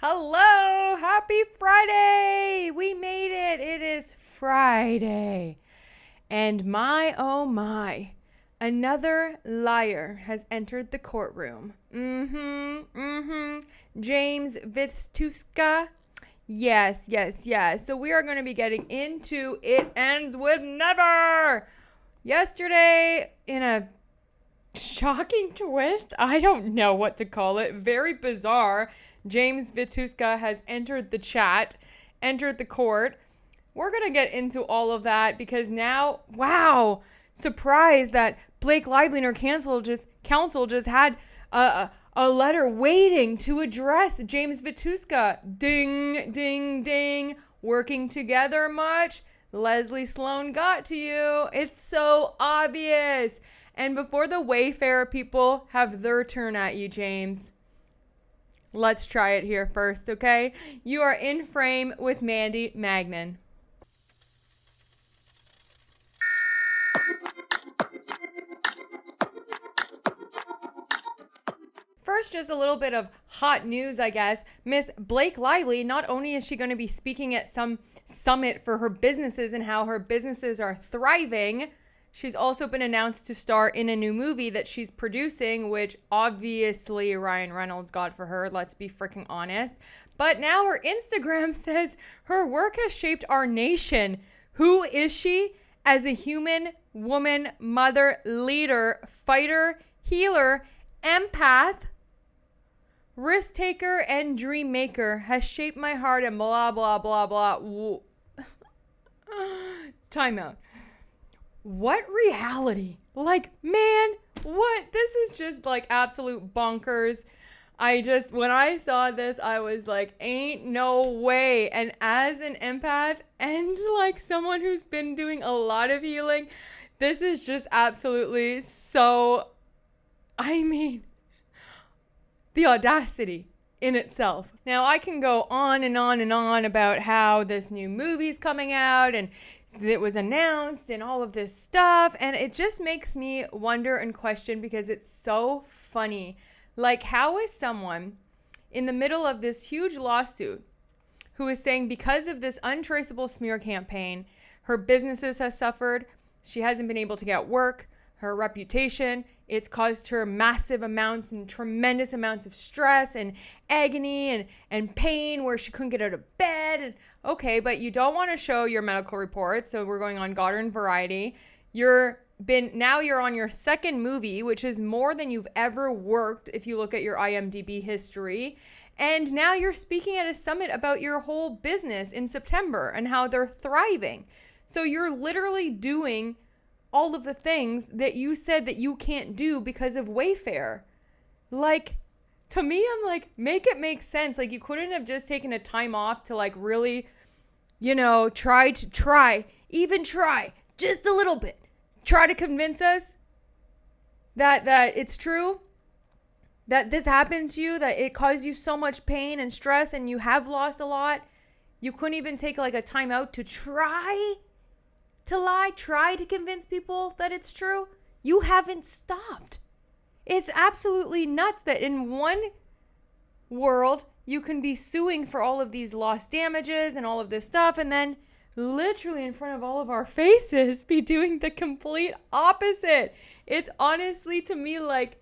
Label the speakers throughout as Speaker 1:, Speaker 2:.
Speaker 1: Hello, happy Friday. We made it. It is Friday. And my, oh my, another liar has entered the courtroom. James Vituscka. Yes. So we are going to be getting into It Ends With Never. Yesterday, in a shocking twist, I don't know what to call it, very bizarre, James Vituscka has entered the chat, entered the court. We're going to get into all of that because now, wow, surprised that Blake Lively and her counsel just had a letter waiting to address James Vituscka. Ding, ding, ding. Working together much? Leslie Sloan got to you. It's so obvious. And before the Wayfarer people have their turn at you, James, let's try it here first, okay? You are in frame with Mandy Magnan. First, just a little bit of hot news, I guess. Miss Blake Lively, not only is she going to be speaking at some summit for her businesses and how her businesses are thriving, she's also been announced to star in a new movie that she's producing, which obviously Ryan Reynolds got for her, let's be freaking honest. But now her Instagram says her work has shaped our nation. Who is she? As a human, woman, mother, leader, fighter, healer, empath, risk taker, and dream maker, has shaped my heart and blah, blah, blah, blah. Time out. What reality? Like, man, what? This is just like absolute bonkers. When I saw this, I was like, ain't no way. And as an empath and like someone who's been doing a lot of healing, this is just absolutely so, the audacity in itself. Now, I can go on and on and on about how this new movie's coming out and it was announced and all of this stuff, and it just makes me wonder and question because it's so funny. Like, how is someone in the middle of this huge lawsuit who is saying because of this untraceable smear campaign, her businesses have suffered, she hasn't been able to get work, her reputation, it's caused her massive amounts and tremendous amounts of stress and agony and pain where she couldn't get out of bed. And okay, but you don't want to show your medical report, so we're going on Goddard and Variety. Now you're on your second movie, which is more than you've ever worked if you look at your IMDb history. And now you're speaking at a summit about your whole business in September and how they're thriving. So you're literally doing all of the things that you said that you can't do because of Wayfair. Like, to me, I'm like, make it make sense. Like, you couldn't have just taken a time off to like really, try just a little bit. Try to convince us that it's true, that this happened to you, that it caused you so much pain and stress and you have lost a lot. You couldn't even take like a time out to try to lie, try to convince people that it's true. You haven't stopped. It's absolutely nuts that in one world you can be suing for all of these lost damages and all of this stuff, and then literally in front of all of our faces be doing the complete opposite. It's honestly, to me, like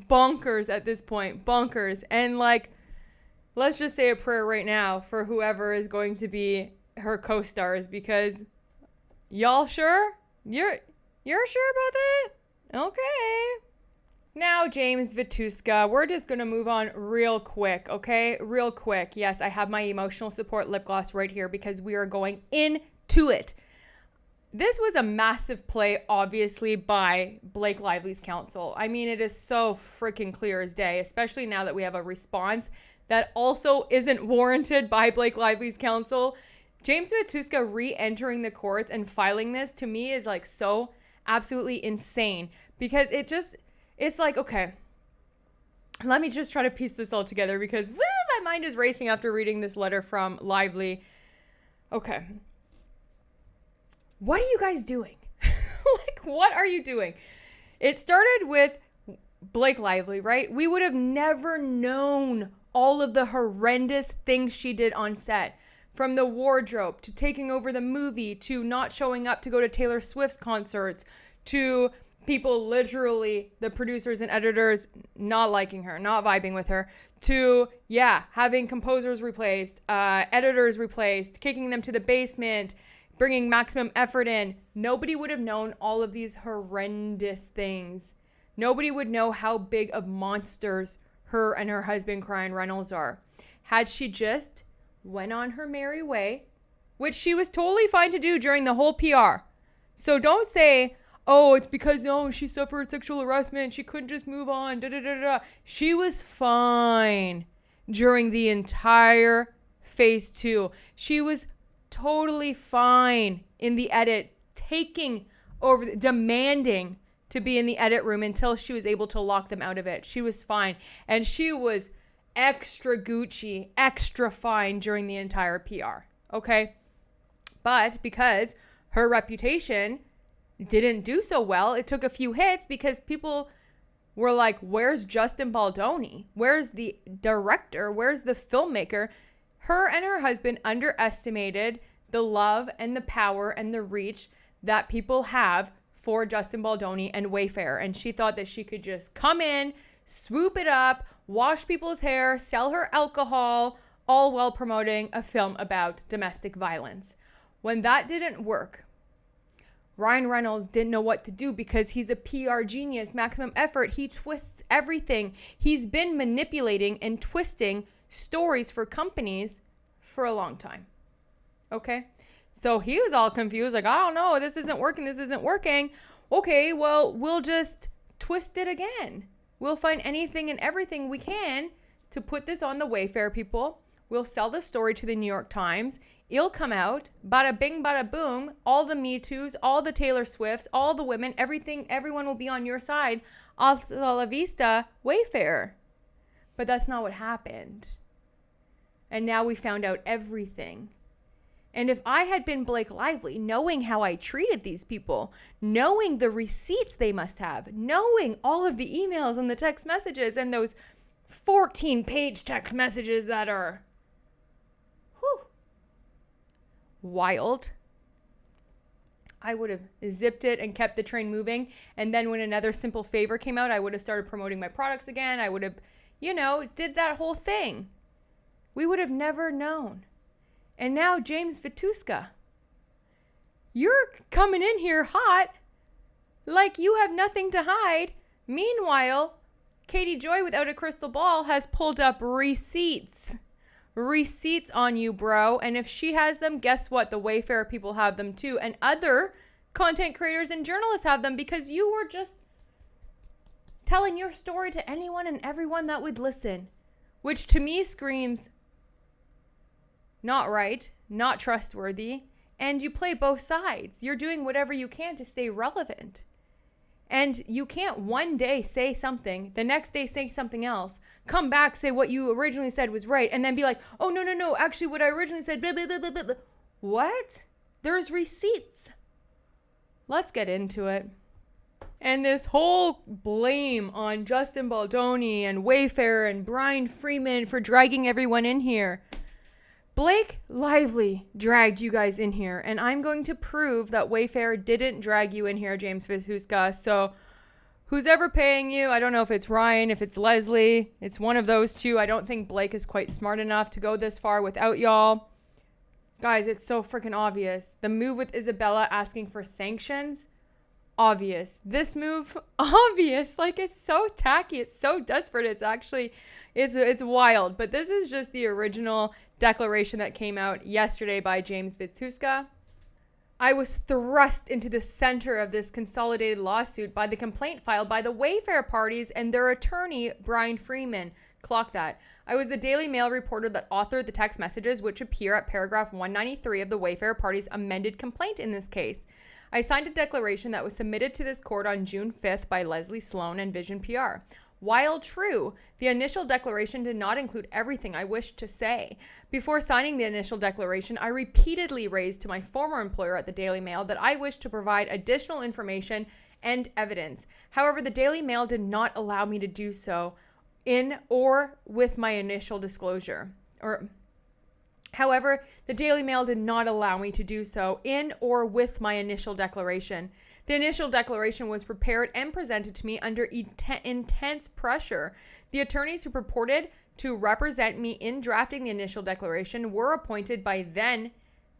Speaker 1: bonkers at this point. Bonkers. And like, let's just say a prayer right now for whoever is going to be her co-stars, because y'all sure? You're sure about that? Okay. Now, James Vituscka, we're just going to move on real quick, okay? Real quick. Yes, I have my emotional support lip gloss right here because we are going into it. This was a massive play, obviously, by Blake Lively's counsel. I mean, it is so freaking clear as day, especially now that we have a response that also isn't warranted by Blake Lively's counsel. James Vituscka re-entering the courts and filing this, to me, is like so absolutely insane because it's like, okay, let me just try to piece this all together because my mind is racing after reading this letter from Lively. Okay. What are you guys doing? Like, what are you doing? It started with Blake Lively, right? We would have never known all of the horrendous things she did on set. From the wardrobe, to taking over the movie, to not showing up to go to Taylor Swift's concerts, to people literally, the producers and editors, not liking her, not vibing with her, to, having composers replaced, editors replaced, kicking them to the basement, bringing maximum effort in. Nobody would have known all of these horrendous things. Nobody would know how big of monsters her and her husband, Ryan Reynolds, are. Had she just went on her merry way, which she was totally fine to do during the whole PR. So don't say, oh, it's because, she suffered sexual harassment, she couldn't just move on, da-da-da-da. She was fine during the entire phase 2. She was totally fine in the edit, taking over, demanding to be in the edit room until she was able to lock them out of it. She was fine. And she was extra Gucci, extra fine during the entire PR. Okay? But because her reputation didn't do so well, it took a few hits because people were like, where's Justin Baldoni? Where's the director? Where's the filmmaker? Her and her husband underestimated the love and the power and the reach that people have for Justin Baldoni and Wayfair. And she thought that she could just come in, swoop it up, wash people's hair, sell her alcohol, all while promoting a film about domestic violence. When that didn't work, Ryan Reynolds didn't know what to do because he's a PR genius, maximum effort. He twists everything. He's been manipulating and twisting stories for companies for a long time. Okay? So he was all confused, like, I don't know, this isn't working. Okay, well, we'll just twist it again. We'll find anything and everything we can to put this on the Wayfair people. We'll sell the story to the New York Times. It'll come out, bada bing, bada boom, all the Me Too's, all the Taylor Swifts, all the women, everyone will be on your side. Hasta la vista, Wayfair. But that's not what happened. And now we found out everything. And if I had been Blake Lively, knowing how I treated these people, knowing the receipts they must have, knowing all of the emails and the text messages and those 14-page text messages that are wild, I would have zipped it and kept the train moving. And then when another simple favor came out, I would have started promoting my products again. I would have, did that whole thing. We would have never known. And now James Vituscka, you're coming in here hot like you have nothing to hide. Meanwhile, Katie Joy without a crystal ball has pulled up receipts on you, bro. And if she has them, guess what? The Wayfair people have them too. And other content creators and journalists have them because you were just telling your story to anyone and everyone that would listen, which to me screams not right, not trustworthy, and you play both sides. You're doing whatever you can to stay relevant. And you can't one day say something, the next day say something else, come back, say what you originally said was right, and then be like, oh, no, actually what I originally said, blah, blah, blah, blah, blah. What? There's receipts. Let's get into it. And this whole blame on Justin Baldoni and Wayfair and Brian Freeman for dragging everyone in here. Blake Lively dragged you guys in here, and I'm going to prove that Wayfair didn't drag you in here, James Vituscka. So who's ever paying you, I don't know if it's Ryan, if it's Leslie, it's one of those two. I don't think Blake is quite smart enough to go this far without y'all. Guys, it's so freaking obvious. The move with Isabella asking for sanctions, obvious. This move, obvious. Like, it's so tacky, it's so desperate. It's actually, it's wild. But this is just the original declaration that came out yesterday by James Vituscka. I was thrust into the center of this consolidated lawsuit by the complaint filed by the Wayfair parties and their attorney, Brian Freeman. Clock that. I was the Daily Mail reporter that authored the text messages which appear at paragraph 193 of the Wayfair parties' amended complaint in this case. I signed a declaration that was submitted to this court on June 5th by Leslie Sloan and Vision PR. While true, the initial declaration did not include everything I wished to say. Before signing the initial declaration, I repeatedly raised to my former employer at the Daily Mail that I wished to provide additional information and evidence. However, the Daily Mail did not allow me to do so in or with my initial disclosure. However, the Daily Mail did not allow me to do so in or with my initial declaration. The initial declaration was prepared and presented to me under intense pressure. The attorneys who purported to represent me in drafting the initial declaration were appointed by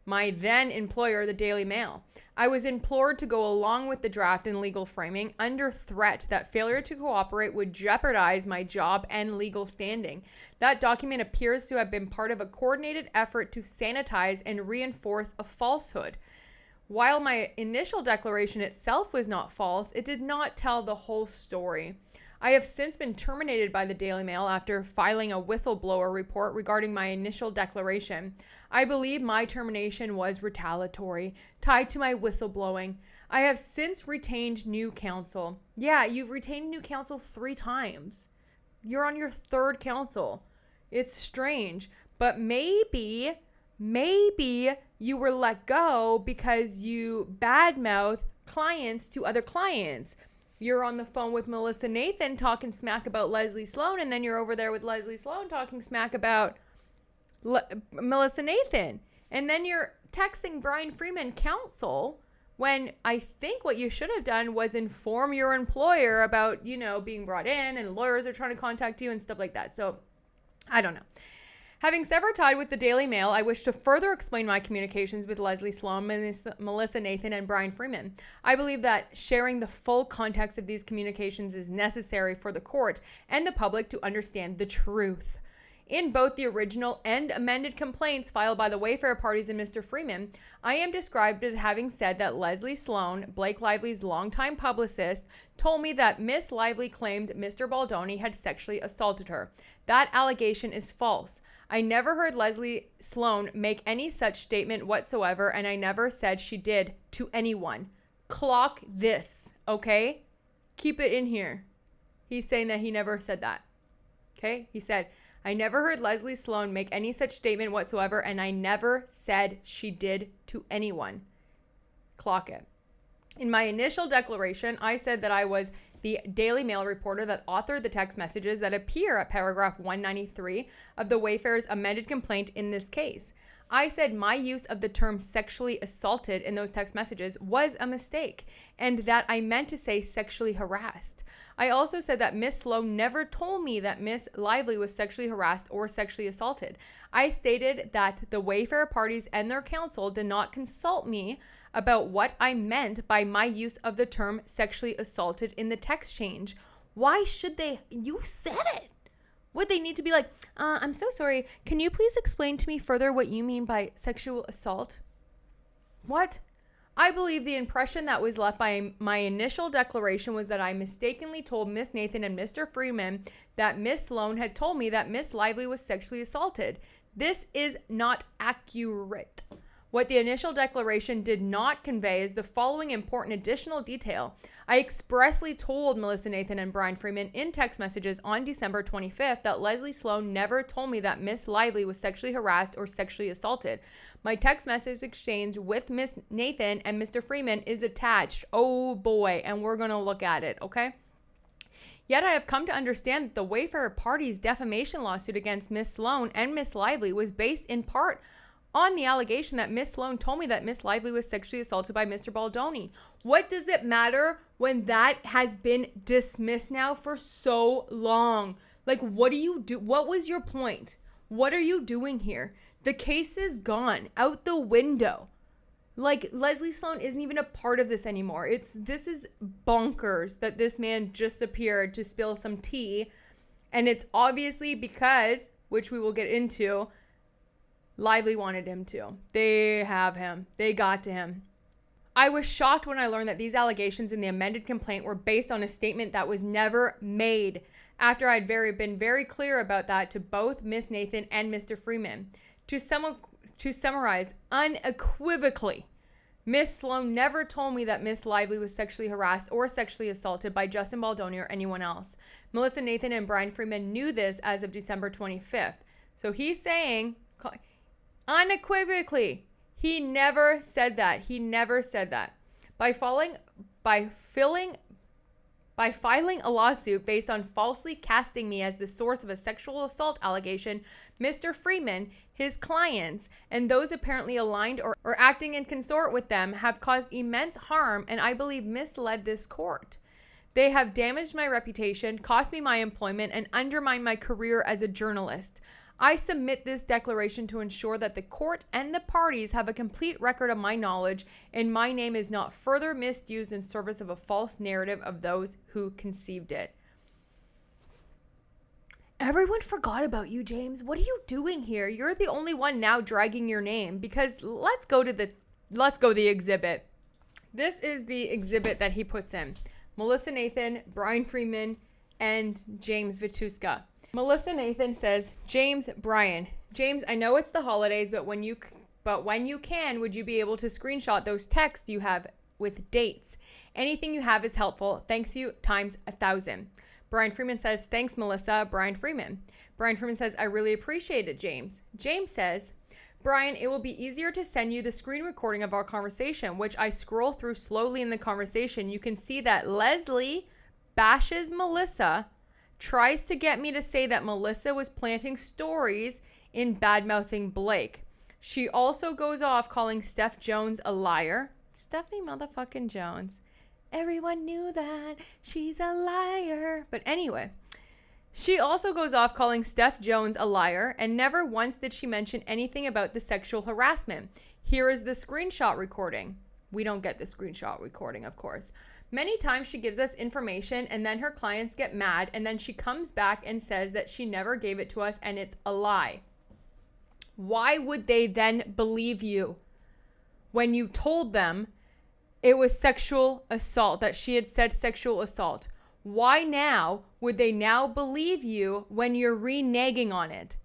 Speaker 1: my then employer, the Daily Mail. I was implored to go along with the draft and legal framing under threat that failure to cooperate would jeopardize my job and legal standing. That document appears to have been part of a coordinated effort to sanitize and reinforce a falsehood. While my initial declaration itself was not false, it did not tell the whole story. I have since been terminated by the Daily Mail after filing a whistleblower report regarding my initial declaration. I believe my termination was retaliatory, tied to my whistleblowing. I have since retained new counsel. Yeah, you've retained new counsel 3 times. You're on your 3rd counsel. It's strange, but maybe you were let go because you badmouth clients to other clients. You're on the phone with Melissa Nathan talking smack about Leslie Sloan, and then you're over there with Leslie Sloan talking smack about Melissa Nathan. And then you're texting Brian Freeman counsel when I think what you should have done was inform your employer about, being brought in and lawyers are trying to contact you and stuff like that. So I don't know. Having severed tied with the Daily Mail, I wish to further explain my communications with Leslie Sloan, Melissa Nathan, and Brian Freeman. I believe that sharing the full context of these communications is necessary for the court and the public to understand the truth. In both the original and amended complaints filed by the Wayfair parties and Mr. Freeman, I am described as having said that Leslie Sloan, Blake Lively's longtime publicist, told me that Miss Lively claimed Mr. Baldoni had sexually assaulted her. That allegation is false. I never heard Leslie Sloan make any such statement whatsoever, and I never said she did to anyone. Clock this, okay? Keep it in here. He's saying that he never said that. Okay? He said, I never heard Leslie Sloan make any such statement whatsoever, and I never said she did to anyone. Clock it. In my initial declaration, I said that I was the Daily Mail reporter that authored the text messages that appear at paragraph 193 of the Wayfair's amended complaint in this case. I said my use of the term sexually assaulted in those text messages was a mistake, and that I meant to say sexually harassed. I also said that Miss Sloan never told me that Miss Lively was sexually harassed or sexually assaulted. I stated that the Wayfair parties and their counsel did not consult me about what I meant by my use of the term sexually assaulted in the text change. Why should they? You said it. Would they need to be like, I'm so sorry. Can you please explain to me further what you mean by sexual assault? What? I believe the impression that was left by my initial declaration was that I mistakenly told Miss Nathan and Mr. Freeman that Miss Sloan had told me that Miss Lively was sexually assaulted. This is not accurate. What the initial declaration did not convey is the following important additional detail. I expressly told Melissa Nathan and Brian Freeman in text messages on December 25th that Leslie Sloan never told me that Miss Lively was sexually harassed or sexually assaulted. My text message exchange with Miss Nathan and Mr. Freeman is attached. Oh boy, and we're going to look at it, okay? Yet I have come to understand that the Wayfair party's defamation lawsuit against Miss Sloan and Miss Lively was based in part on the allegation that Miss Sloan told me that Miss Lively was sexually assaulted by Mr. Baldoni. What does it matter when that has been dismissed now for so long? Like, what do you do? What was your point? What are you doing here? The case is gone, out the window. Like, Leslie Sloan isn't even a part of this anymore. This is bonkers that this man just appeared to spill some tea. And it's obviously because, which we will get into, Lively wanted him to. They have him. They got to him. I was shocked when I learned that these allegations in the amended complaint were based on a statement that was never made, after I'd been very clear about that to both Miss Nathan and Mr. Freeman. To summarize, unequivocally, Miss Sloan never told me that Miss Lively was sexually harassed or sexually assaulted by Justin Baldoni or anyone else. Melissa Nathan and Brian Freeman knew this as of December 25th. So he's saying, unequivocally, he never said that. He never said that. By filling By filing a lawsuit based on falsely casting me as the source of a sexual assault allegation, Mr. Freeman, his clients, and those apparently aligned or acting in consort with them have caused immense harm and I believe misled this court. They have damaged my reputation, cost me my employment, and undermined my career as a journalist. I submit this declaration to ensure that the court and the parties have a complete record of my knowledge and my name is not further misused in service of a false narrative of those who conceived it. Everyone forgot about you, James. What are you doing here? You're the only one now dragging your name because let's go to the exhibit. This is the exhibit that he puts in. Melissa Nathan, Brian Freeman, and James Vituscka. Melissa Nathan says, James, Brian. James, I know it's the holidays, but when you can, would you be able to screenshot those texts you have with dates? Anything you have is helpful. Thanks you times 1,000. Brian Freeman says, thanks, Melissa. Brian Freeman. Brian Freeman says, I really appreciate it, James. James says, Brian, it will be easier to send you the screen recording of our conversation, which I scroll through slowly in the conversation. You can see that Leslie bashes Melissa, tries to get me to say that Melissa was planting stories in bad-mouthing Blake. She also goes off calling Steph Jones a liar. Stephanie motherfucking Jones. Everyone knew that. She's a liar. But anyway, she also goes off calling Steph Jones a liar, and never once did she mention anything about the sexual harassment. Here is the screenshot recording. We don't get the screenshot recording, of course. Many times she gives us information and then her clients get mad and then she comes back and says that she never gave it to us and it's a lie. Why would they then believe you when you told them it was sexual assault, that she had said sexual assault? Why now would they now believe you when you're reneging on it?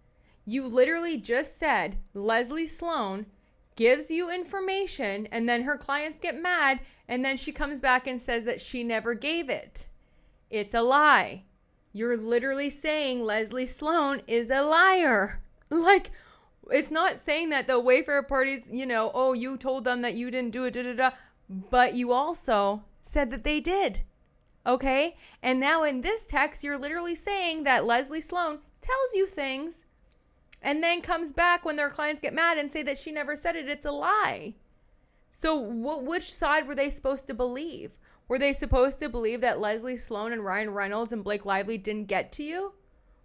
Speaker 1: You literally just said Leslie Sloan gives you information and then her clients get mad and then she comes back and says that she never gave it. It's a lie. You're literally saying Leslie Sloan is a liar. Like, it's not saying that the Wayfair parties, oh, you told them that you didn't do it, but you also said that they did. Okay? And now in this text, you're literally saying that Leslie Sloan tells you things and then comes back when their clients get mad and say that she never said it. It's a lie. So which side were they supposed to believe? Were they supposed to believe that Leslie Sloan and Ryan Reynolds and Blake Lively didn't get to you?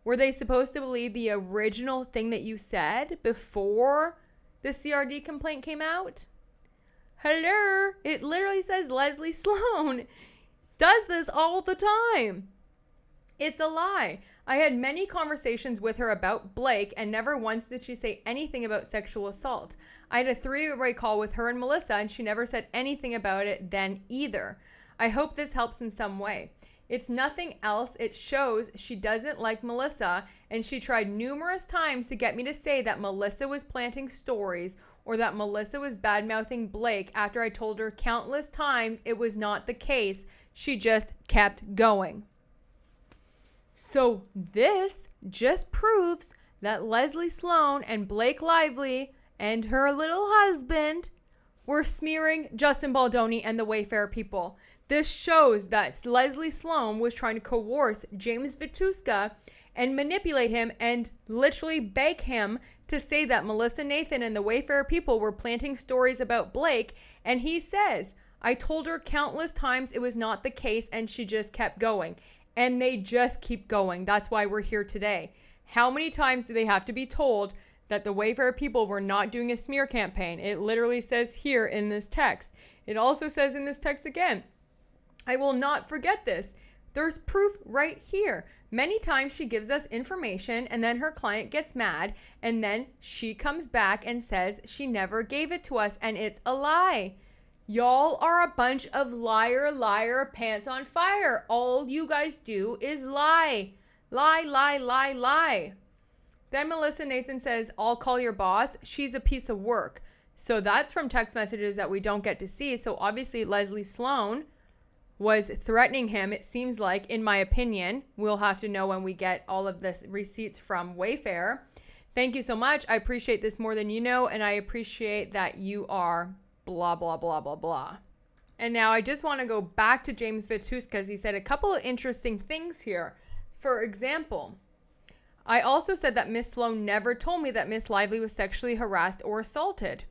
Speaker 1: Were they supposed to believe the original thing that you said before the CRD complaint came out? Hello? It literally says Leslie Sloan does this all the time. It's a lie. I had many conversations with her about Blake and never once did she say anything about sexual assault. I had a 3-way call with her and Melissa and she never said anything about it then either. I hope this helps in some way. It's nothing else. It shows she doesn't like Melissa and she tried numerous times to get me to say that Melissa was planting stories or that Melissa was bad-mouthing Blake after I told her countless times it was not the case. She just kept going. So this just proves that Leslie Sloan and Blake Lively and her little husband were smearing Justin Baldoni and the Wayfair people. This shows that Leslie Sloan was trying to coerce James Vituscka and manipulate him and literally beg him to say that Melissa Nathan and the Wayfair people were planting stories about Blake. And he says, I told her countless times it was not the case and she just kept going. And they just keep going. That's why we're here today. How many times do they have to be told that the Wayfair people were not doing a smear campaign? It literally says here in this text. It also says in this text again, I will not forget this. There's proof right here. Many times she gives us information and then her client gets mad and then she comes back and says she never gave it to us and it's a lie. Y'all are a bunch of liar, pants on fire. All you guys do is lie. Lie. Then Melissa Nathan says, I'll call your boss. She's a piece of work. So that's from text messages that we don't get to see. So obviously Leslie Sloan was threatening him, it seems like, in my opinion. We'll have to know when we get all of the receipts from Wayfair. Thank you so much. I appreciate this more than you know, and I appreciate that you are blah, blah, blah, blah, blah. And now I just want to go back to James Vituscka because he said a couple of interesting things here. For example, I also said that Miss Sloan never told me that Miss Lively was sexually harassed or assaulted.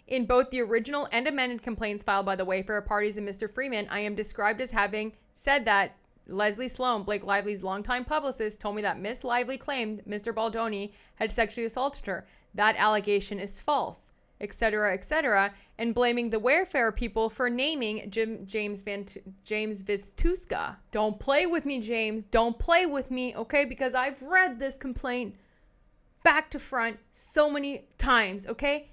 Speaker 1: In both the original and amended complaints filed by the Wayfarer parties and Mr. Freeman, I am described as having said that Leslie Sloan, Blake Lively's longtime publicist, told me that Miss Lively claimed Mr. Baldoni had sexually assaulted her. That allegation is false, etc., and blaming the Wayfarer people for naming James Vituscka. Don't play with me, James. Don't play with me, okay? Because I've read this complaint back to front so many times, okay?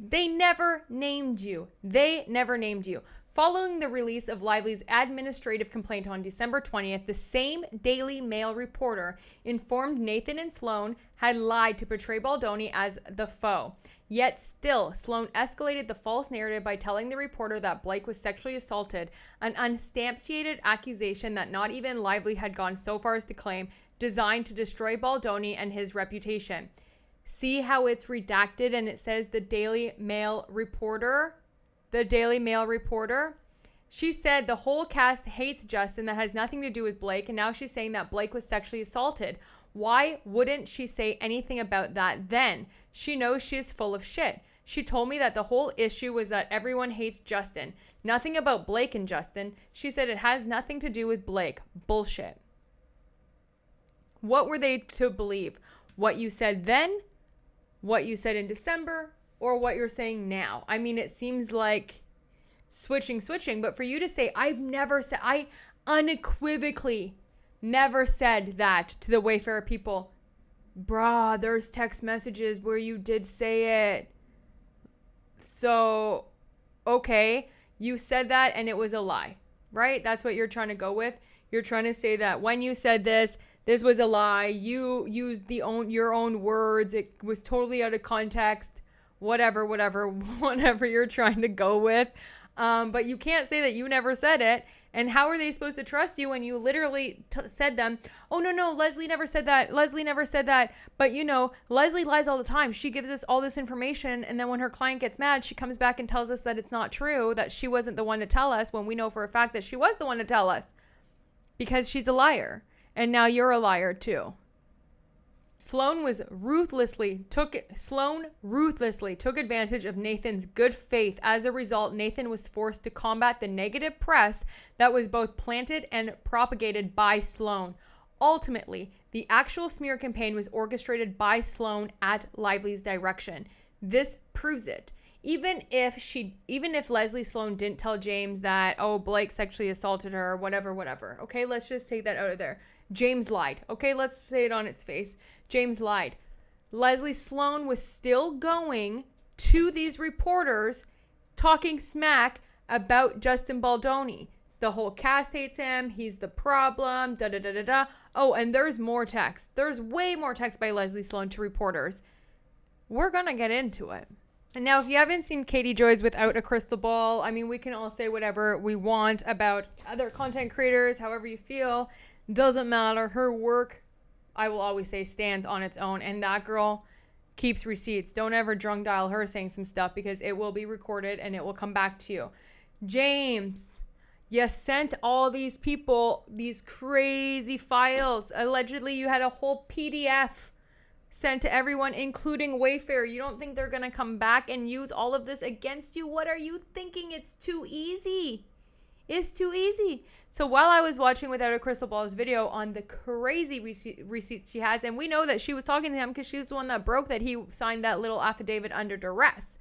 Speaker 1: They never named you. They never named you. Following the release of Lively's administrative complaint on December 20th, the same Daily Mail reporter informed Nathan and Sloan had lied to portray Baldoni as the foe. Yet still, Sloan escalated the false narrative by telling the reporter that Blake was sexually assaulted, an unsubstantiated accusation that not even Lively had gone so far as to claim, designed to destroy Baldoni and his reputation. See how it's redacted and it says the Daily Mail reporter? The Daily Mail reporter. She said the whole cast hates Justin. That has nothing to do with Blake. And now she's saying that Blake was sexually assaulted. Why wouldn't she say anything about that then? She knows she is full of shit. She told me that the whole issue was that everyone hates Justin. Nothing about Blake and Justin. She said it has nothing to do with Blake. Bullshit. What were they to believe? What you said then? What you said in December? Or what you're saying now? I mean, it seems like switching, but for you to say, I unequivocally never said that to the Wayfarer people. Bruh, there's text messages where you did say it. So, okay, you said that and it was a lie, right? That's what you're trying to go with. You're trying to say that when you said this was a lie. You used your own words. It was totally out of context. Whatever you're trying to go with. But you can't say that you never said it. And how are they supposed to trust you when you literally said them, oh, no, Leslie never said that. But, Leslie lies all the time. She gives us all this information. And then when her client gets mad, she comes back and tells us that it's not true, that she wasn't the one to tell us, when we know for a fact that she was the one to tell us. Because she's a liar. And now you're a liar too. Sloan ruthlessly took advantage of Nathan's good faith. As a result, Nathan was forced to combat the negative press that was both planted and propagated by Sloan. Ultimately, the actual smear campaign was orchestrated by Sloan at Lively's direction. This proves it. Even if Leslie Sloan didn't tell James that, oh, Blake sexually assaulted her, whatever. Okay, let's just take that out of there. James lied. Okay, let's say it on its face. James lied. Leslie Sloan was still going to these reporters talking smack about Justin Baldoni. The whole cast hates him. He's the problem. Oh, and there's more text. There's way more text by Leslie Sloan to reporters. We're going to get into it. And now, if you haven't seen Katie Joy's Without a Crystal Ball, I mean, we can all say whatever we want about other content creators, however you feel. Doesn't matter. Her work, I will always say, stands on its own. And that girl keeps receipts. Don't ever drunk dial her saying some stuff, because it will be recorded and it will come back to you. James, you sent all these people these crazy files. Allegedly, you had a whole PDF sent to everyone, including Wayfarer. You don't think they're going to come back and use all of this against you? What are you thinking? It's too easy. It's too easy. So while I was watching Without a Crystal Ball's video on the crazy receipts she has, and we know that she was talking to him because she was the one that broke that he signed that little affidavit under duress.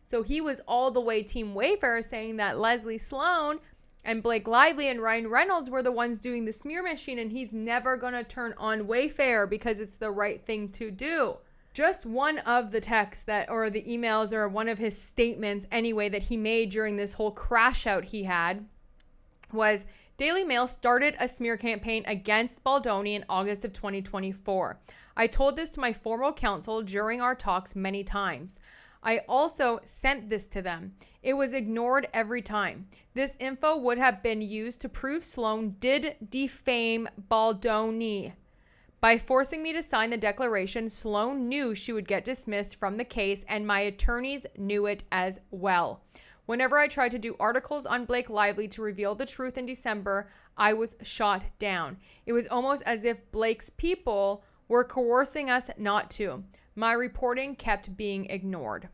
Speaker 1: So he was all the way Team Wayfarer, saying that Leslie Sloan and Blake Lively and Ryan Reynolds were the ones doing the smear machine, and he's never going to turn on Wayfarer because it's the right thing to do. Just one of the texts or the emails, or one of his statements anyway, that he made during this whole crash out he had was, Daily Mail started a smear campaign against Baldoni in August of 2024. I told this to my formal counsel during our talks many times. I also sent this to them. It was ignored every time. This info would have been used to prove Sloan did defame Baldoni. By forcing me to sign the declaration, Sloan knew she would get dismissed from the case, and my attorneys knew it as well. Whenever I tried to do articles on Blake Lively to reveal the truth in December, I was shot down. It was almost as if Blake's people were coercing us not to. My reporting kept being ignored.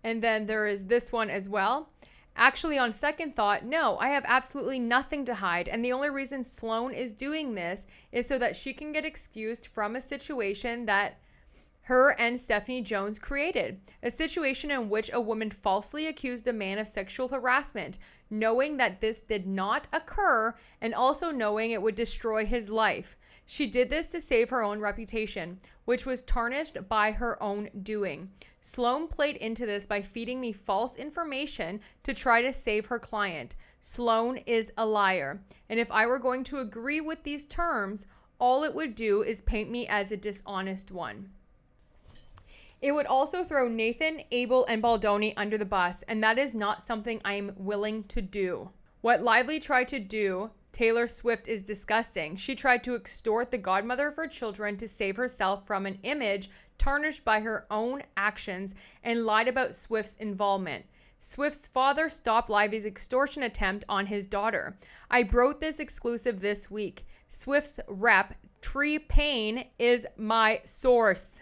Speaker 1: And then there is this one as well. Actually, on second thought, no, I have absolutely nothing to hide. And the only reason Sloan is doing this is so that she can get excused from a situation that her and Stephanie Jones created. A situation in which a woman falsely accused a man of sexual harassment, knowing that this did not occur and also knowing it would destroy his life. She did this to save her own reputation, which was tarnished by her own doing. Sloan played into this by feeding me false information to try to save her client. Sloan is a liar. And if I were going to agree with these terms, all it would do is paint me as a dishonest one. It would also throw Nathan, Abel, and Baldoni under the bus, and that is not something I am willing to do. What Lively tried to do, Taylor Swift, is disgusting. She tried to extort the godmother of her children to save herself from an image tarnished by her own actions and lied about Swift's involvement. Swift's father stopped Lively's extortion attempt on his daughter. I wrote this exclusive this week. Swift's rep, Tree Payne, is my source.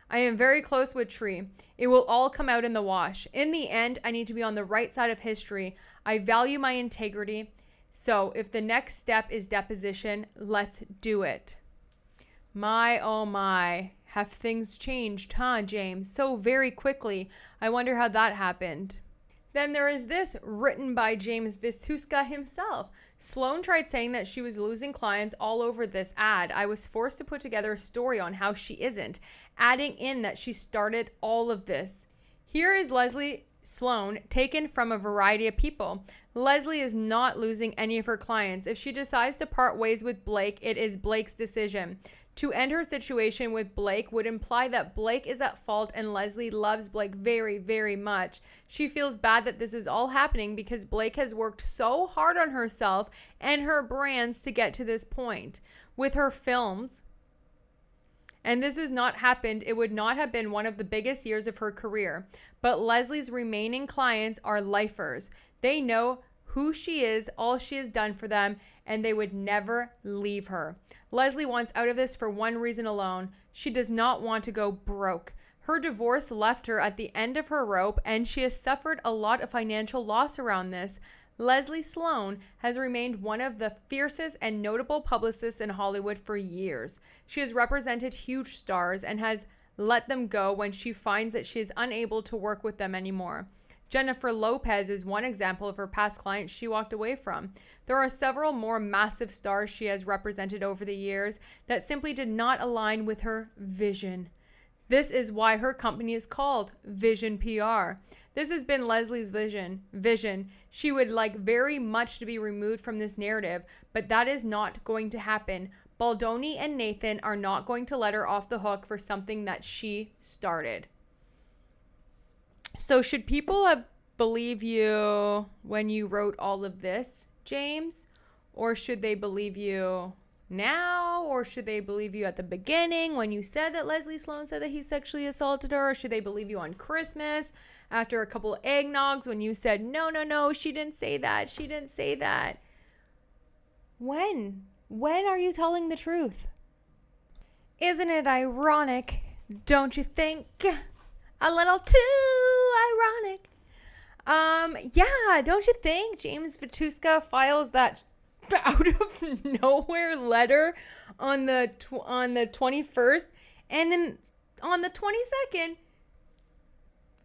Speaker 1: I am very close with Tree. It will all come out in the wash. In the end, I need to be on the right side of history. I value my integrity. So if the next step is deposition, let's do it. My, oh my, have things changed, huh, James? So very quickly. I wonder how that happened. Then there is this, written by James Vituscka himself. Sloan tried saying that she was losing clients all over this ad. I was forced to put together a story on how she isn't, adding in that she started all of this. Here is Leslie Sloan, taken from a variety of people. Leslie is not losing any of her clients. If she decides to part ways with Blake, it is Blake's decision. To end her situation with Blake would imply that Blake is at fault and Leslie loves Blake very, very much. She feels bad that this is all happening because Blake has worked so hard on herself and her brands to get to this point. With her films, and this has not happened, it would not have been one of the biggest years of her career. But Leslie's remaining clients are lifers. They know who she is, all she has done for them, and they would never leave her. Leslie wants out of this for one reason alone. She does not want to go broke. Her divorce left her at the end of her rope, and she has suffered a lot of financial loss around this. Leslie Sloan has remained one of the fiercest and notable publicists in Hollywood for years. She has represented huge stars and has let them go when she finds that she is unable to work with them anymore. Jennifer Lopez is one example of her past clients she walked away from. There are several more massive stars she has represented over the years that simply did not align with her vision. This is why her company is called Vision PR. This has been Leslie's vision. She would like very much to be removed from this narrative, but that is not going to happen. Baldoni and Nathan are not going to let her off the hook for something that she started. So should people believe you when you wrote all of this, James? Or should they believe you now? Or should they believe you at the beginning when you said that Leslie Sloan said that he sexually assaulted her? Or should they believe you on Christmas after a couple of eggnogs when you said, no, she didn't say that? When are you telling the truth? Isn't it ironic, don't you think? A little too ironic. Yeah, don't you think? James Vituscka files that out of nowhere letter on the 21st, and on the 22nd,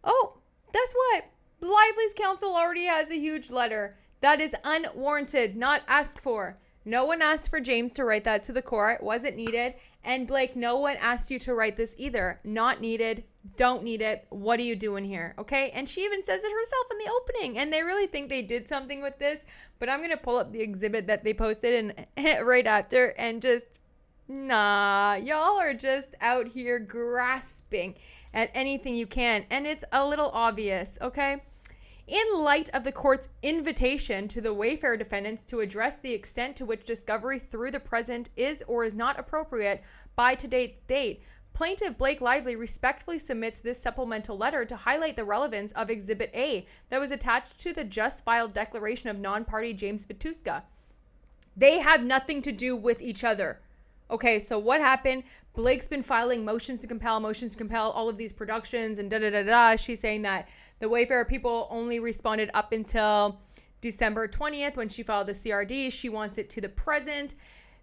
Speaker 1: oh, that's what? Lively's counsel already has a huge letter. That is unwarranted, not asked for. No one asked for James to write that to the court. Wasn't needed. And Blake, no one asked you to write this either. Not needed. Don't need it. What are you doing here? Okay? And she even says it herself in the opening. And they really think they did something with this. But I'm going to pull up the exhibit that they posted and right after and just, nah. Y'all are just out here grasping at anything you can. And it's a little obvious, okay? In light of the court's invitation to the Wayfair defendants to address the extent to which discovery through the present is or is not appropriate by today's date, Plaintiff Blake Lively respectfully submits this supplemental letter to highlight the relevance of Exhibit A that was attached to the just filed declaration of non-party James Vituscka. They have nothing to do with each other. Okay, so what happened? Blake's been filing motions to compel, all of these productions and da-da-da-da. She's saying that the Wayfarer people only responded up until December 20th when she filed the CRD. She wants it to the present.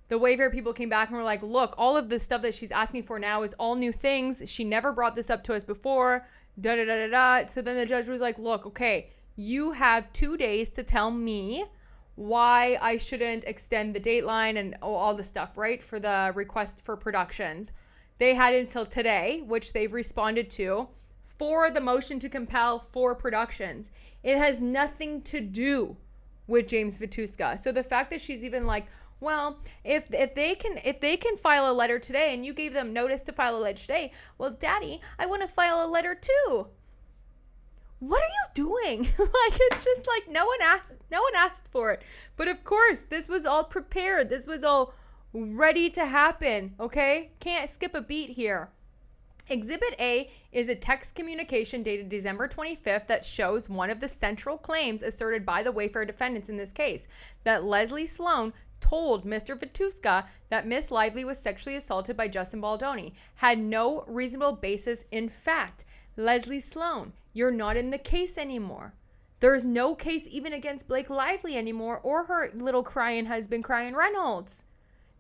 Speaker 1: The Wayfarer people came back and were like, look, all of the stuff that she's asking for now is all new things. She never brought this up to us before. Da-da-da-da-da. So then the judge was like, look, okay, you have 2 days to tell me why I shouldn't extend the dateline and all the stuff, right? For the request for productions. They had until today, which they've responded to, for the motion to compel for productions. It has nothing to do with James Vituscka. So the fact that she's even like, well, if they can file a letter today and you gave them notice to file a letter today, well, Daddy, I want to file a letter too. What are you doing? Like, it's just like no one asked for it. But of course, this was all prepared. This was all ready to happen, okay? Can't skip a beat here. Exhibit A is a text communication dated December 25th that shows one of the central claims asserted by the Wayfarer defendants in this case, that Leslie Sloan told Mr. Vituscka that Miss Lively was sexually assaulted by Justin Baldoni, had no reasonable basis in fact. Leslie Sloan, you're not in the case anymore. There's no case even against Blake Lively anymore or her little crying husband, crying Reynolds.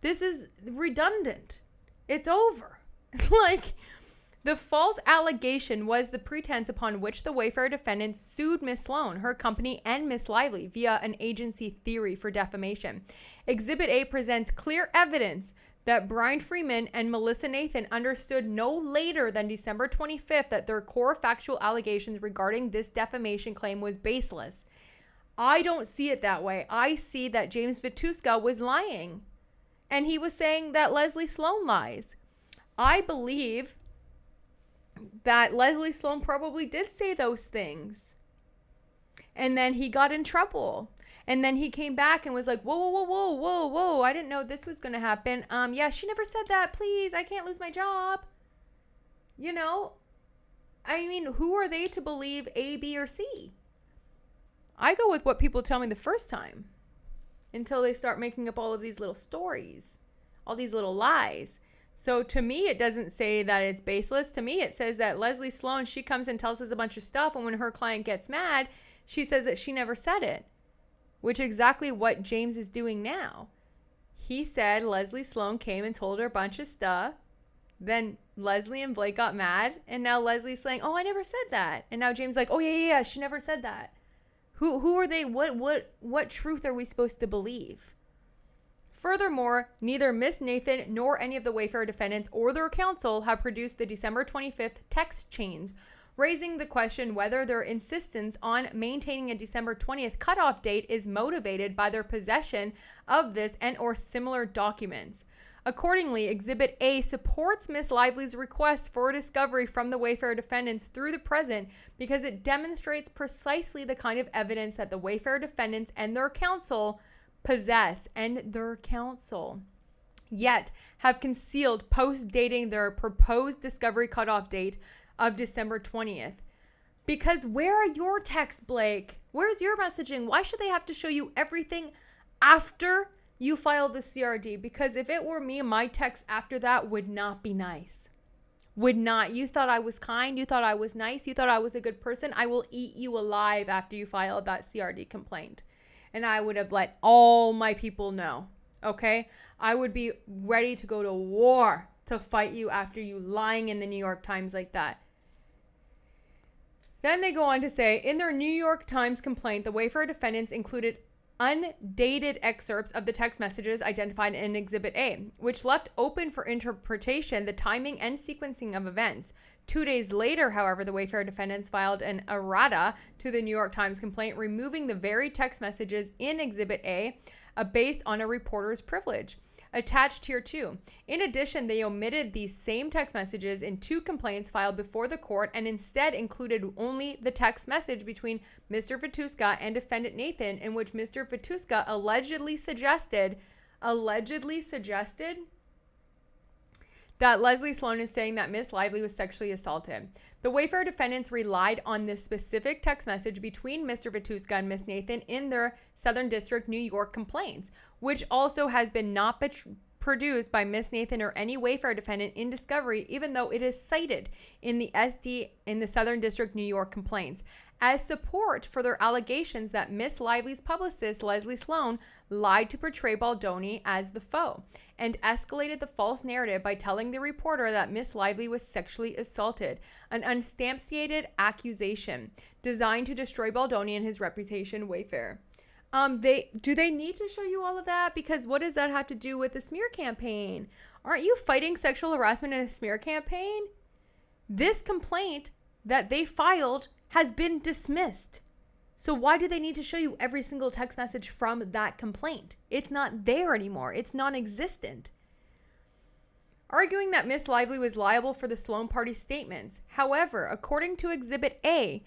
Speaker 1: This is redundant. It's over. Like, the false allegation was the pretense upon which the Wayfarer defendants sued Miss Sloan, her company, and Miss Lively via an agency theory for defamation. Exhibit A presents clear evidence that Brian Freeman and Melissa Nathan understood no later than December 25th that their core factual allegations regarding this defamation claim was baseless. I don't see it that way. I see that James Vituscka was lying, and he was saying that Leslie Sloan lies. I believe that Leslie Sloan probably did say those things, and then he got in trouble. And then he came back and was like, whoa, I didn't know this was going to happen. Yeah, she never said that. Please, I can't lose my job. You know, I mean, who are they to believe A, B, or C? I go with what people tell me the first time until they start making up all of these little stories, all these little lies. So to me, it doesn't say that it's baseless. To me, it says that Leslie Sloan, she comes and tells us a bunch of stuff. And when her client gets mad, she says that she never said it. Which is exactly what James is doing now. He said Leslie Sloan came and told her a bunch of stuff. Then Leslie and Blake got mad. And now Leslie's saying, oh, I never said that. And now James like, oh, yeah, she never said that. Who are they? What truth are we supposed to believe? Furthermore, neither Miss Nathan nor any of the Wayfarer defendants or their counsel have produced the December 25th text chains, raising the question whether their insistence on maintaining a December 20th cutoff date is motivated by their possession of this and or similar documents. Accordingly, Exhibit A supports Miss Lively's request for discovery from the Wayfarer defendants through the present because it demonstrates precisely the kind of evidence that the Wayfarer defendants and their counsel possess, yet have concealed post-dating their proposed discovery cutoff date of December 20th. Because where are your texts, Blake? Where's your messaging? Why should they have to show you everything after you file the CRD? Because if it were me, my text after that would not be nice. Would not. You thought I was kind. You thought I was nice. You thought I was a good person. I will eat you alive after you filed that CRD complaint. And I would have let all my people know. Okay? I would be ready to go to war to fight you after you lying in the New York Times like that. Then they go on to say, in their New York Times complaint, the Wayfarer defendants included undated excerpts of the text messages identified in Exhibit A, which left open for interpretation the timing and sequencing of events. 2 days later, however, the Wayfarer defendants filed an errata to the New York Times complaint, removing the very text messages in Exhibit A based on a reporter's privilege. Attached here too. In addition, they omitted these same text messages in 2 complaints filed before the court and instead included only the text message between Mr. Vituscka and defendant Nathan, in which Mr. Vituscka allegedly suggested that Leslie Sloan is saying that Miss Lively was sexually assaulted. The Wayfair defendants relied on this specific text message between Mr. Vituscka and Miss Nathan in their Southern District, New York complaints, which also has been not produced by Miss Nathan or any Wayfair defendant in discovery, even though it is cited in the Southern District, New York complaints as support for their allegations that Miss Lively's publicist, Leslie Sloan, lied to portray Baldoni as the foe and escalated the false narrative by telling the reporter that Miss Lively was sexually assaulted, an unsubstantiated accusation designed to destroy Baldoni and his reputation, Wayfair. Do they need to show you all of that? Because what does that have to do with the smear campaign? Aren't you fighting sexual harassment in a smear campaign? This complaint that they filed has been dismissed. So why do they need to show you every single text message from that complaint? It's not there anymore. It's non-existent. Arguing that Miss Lively was liable for the Sloan party statements. However, according to Exhibit A,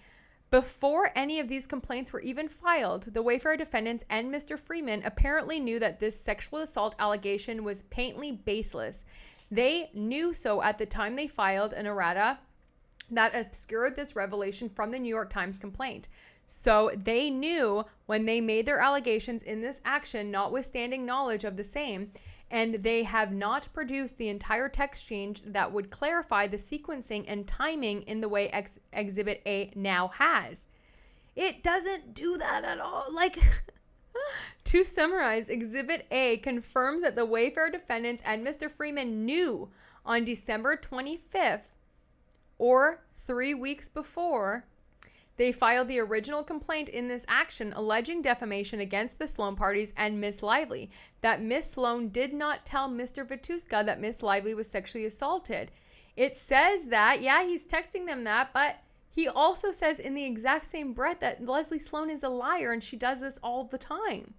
Speaker 1: before any of these complaints were even filed, the Wayfair defendants and Mr. Freeman apparently knew that this sexual assault allegation was patently baseless. They knew so at the time they filed an errata that obscured this revelation from the New York Times complaint. So they knew when they made their allegations in this action, notwithstanding knowledge of the same, and they have not produced the entire text exchange that would clarify the sequencing and timing in the way Exhibit A now has. It doesn't do that at all. To summarize, Exhibit A confirms that the Wayfair defendants and Mr. Freeman knew on December 25th, or 3 weeks before they filed the original complaint in this action alleging defamation against the Sloan parties and Miss Lively, that Miss Sloan did not tell Mr. Vituscka that Miss Lively was sexually assaulted. It says that, yeah, he's texting them that, but he also says in the exact same breath that Leslie Sloan is a liar and she does this all the time.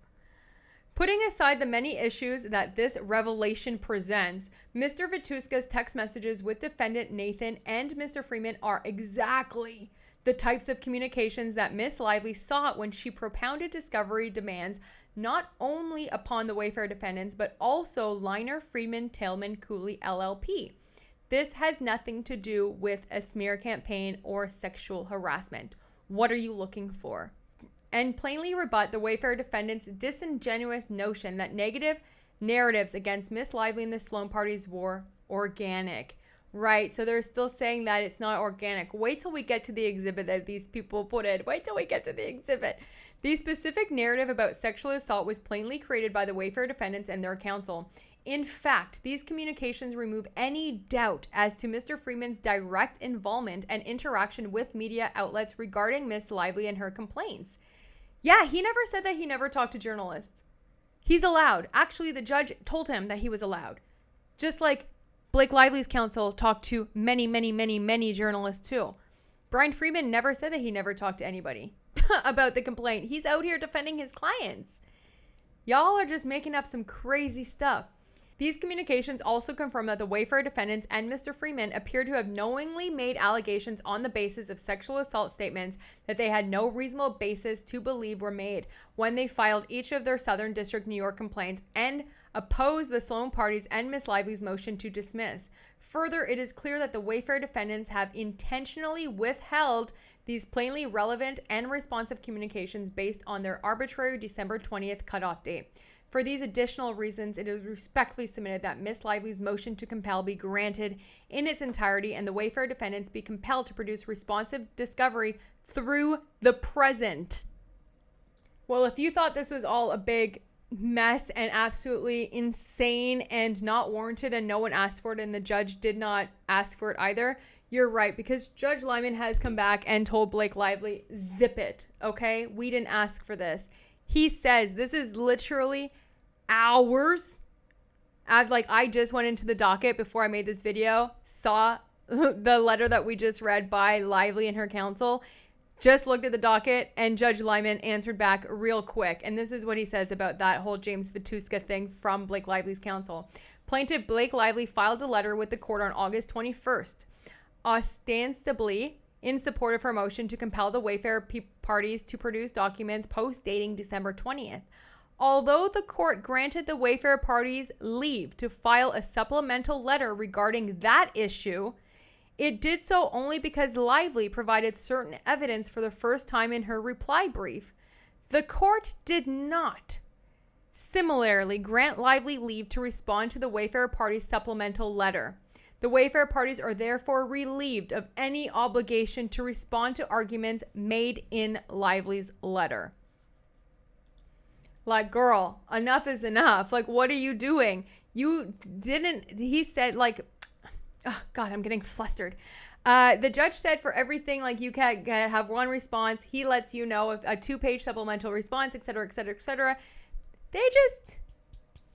Speaker 1: Putting aside the many issues that this revelation presents, Mr. Vituscka's text messages with defendant Nathan and Mr. Freeman are exactly the types of communications that Miss Lively sought when she propounded discovery demands not only upon the Wayfair defendants, but also Liner, Freeman, Tailman, Cooley, LLP. This has nothing to do with a smear campaign or sexual harassment. What are you looking for? And plainly rebut the Wayfair defendants' disingenuous notion that negative narratives against Miss Lively and the Sloan parties were organic. Right, so they're still saying that it's not organic. Wait till we get to the exhibit that these people put in. Wait till we get to the exhibit. The specific narrative about sexual assault was plainly created by the Wayfair defendants and their counsel. In fact, these communications remove any doubt as to Mr. Freeman's direct involvement and interaction with media outlets regarding Miss Lively and her complaints. Yeah, he never said that he never talked to journalists. He's allowed. Actually, the judge told him that he was allowed. Just like Blake Lively's counsel talked to many journalists too. Brian Freeman never said that he never talked to anybody about the complaint. He's out here defending his clients. Y'all are just making up some crazy stuff. These communications also confirm that the Wayfair defendants and Mr. Freeman appear to have knowingly made allegations on the basis of sexual assault statements that they had no reasonable basis to believe were made when they filed each of their Southern District, New York complaints and opposed the Sloan parties and Miss Lively's motion to dismiss. Further, it is clear that the Wayfair defendants have intentionally withheld these plainly relevant and responsive communications based on their arbitrary December 20th cutoff date. For these additional reasons, it is respectfully submitted that Miss Lively's motion to compel be granted in its entirety and the Wayfair defendants be compelled to produce responsive discovery through the present. Well, if you thought this was all a big mess and absolutely insane and not warranted and no one asked for it and the judge did not ask for it either, you're right, because Judge Lyman has come back and told Blake Lively, zip it, okay? We didn't ask for this. He says this is literally hours. I just went into the docket before I made this video, saw the letter that we just read by Lively and her counsel, just looked at the docket, and Judge Lyman answered back real quick. And this is what he says about that whole James Vituscka thing from Blake Lively's counsel. Plaintiff Blake Lively filed a letter with the court on August 21st, ostensibly in support of her motion to compel the Wayfair parties to produce documents post-dating December 20th. Although the court granted the Wayfair parties leave to file a supplemental letter regarding that issue, it did so only because Lively provided certain evidence for the first time in her reply brief. The court did not similarly grant Lively leave to respond to the Wayfair parties' supplemental letter. The Wayfair parties are therefore relieved of any obligation to respond to arguments made in Lively's letter. Like, girl, enough is enough. Like, what are you doing? You didn't, he said, like, oh God, I'm getting flustered. The judge said for everything, like, you can't have one response. He lets you know if a 2-page supplemental response, et cetera, et cetera, et cetera. They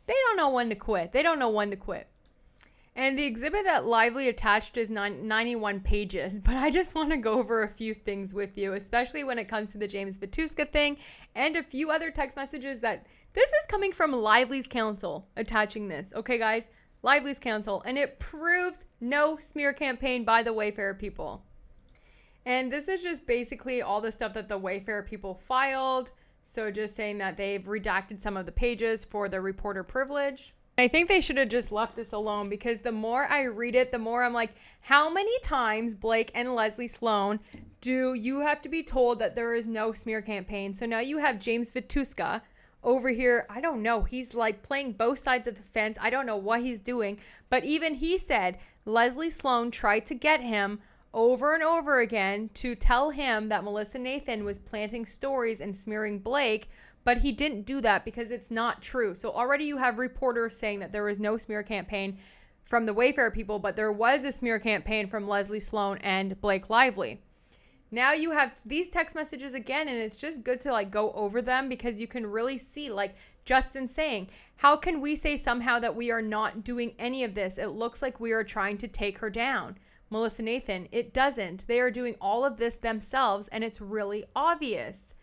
Speaker 1: don't know when to quit. They don't know when to quit. And the exhibit that Lively attached is 91 pages, but I just want to go over a few things with you, especially when it comes to the James Vituscka thing and a few other text messages that this is coming from Lively's counsel attaching this. Okay, guys, Lively's counsel, and it proves no smear campaign by the Wayfair people. And this is just basically all the stuff that the Wayfair people filed. So just saying that they've redacted some of the pages for the reporter privilege. I think they should have just left this alone, because the more I read it, the more I'm like, how many times, Blake and Leslie Sloan, do you have to be told that there is no smear campaign? So now you have James Vituscka over here. I don't know. He's like playing both sides of the fence. I don't know what he's doing. But even he said Leslie Sloan tried to get him over and over again to tell him that Melissa Nathan was planting stories and smearing Blake, but he didn't do that because it's not true. So already you have reporters saying that there was no smear campaign from the Wayfair people, but there was a smear campaign from Leslie Sloan and Blake Lively. Now you have these text messages again, and it's just good to like go over them, because you can really see, like Justin saying, how can we say somehow that we are not doing any of this? It looks like we are trying to take her down. Melissa Nathan, it doesn't. They are doing all of this themselves, and it's really obvious.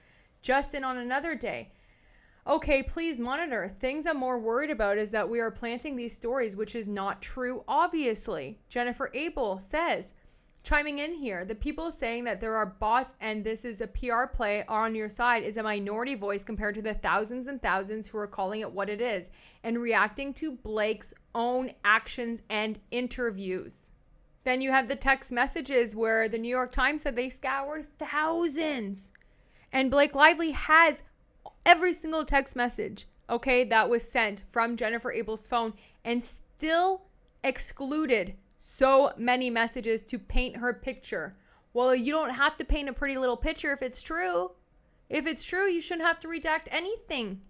Speaker 1: Justin on another day, okay, please monitor. Things I'm more worried about is that we are planting these stories, which is not true, obviously. Jennifer Abel says, chiming in here, the people saying that there are bots and this is a PR play are on your side is a minority voice compared to the thousands and thousands who are calling it what it is and reacting to Blake's own actions and interviews. Then you have the text messages where the New York Times said they scoured thousands. And Blake Lively has every single text message, okay, that was sent from Jennifer Abel's phone, and still excluded so many messages to paint her picture. Well, you don't have to paint a pretty little picture if it's true. If it's true, you shouldn't have to redact anything.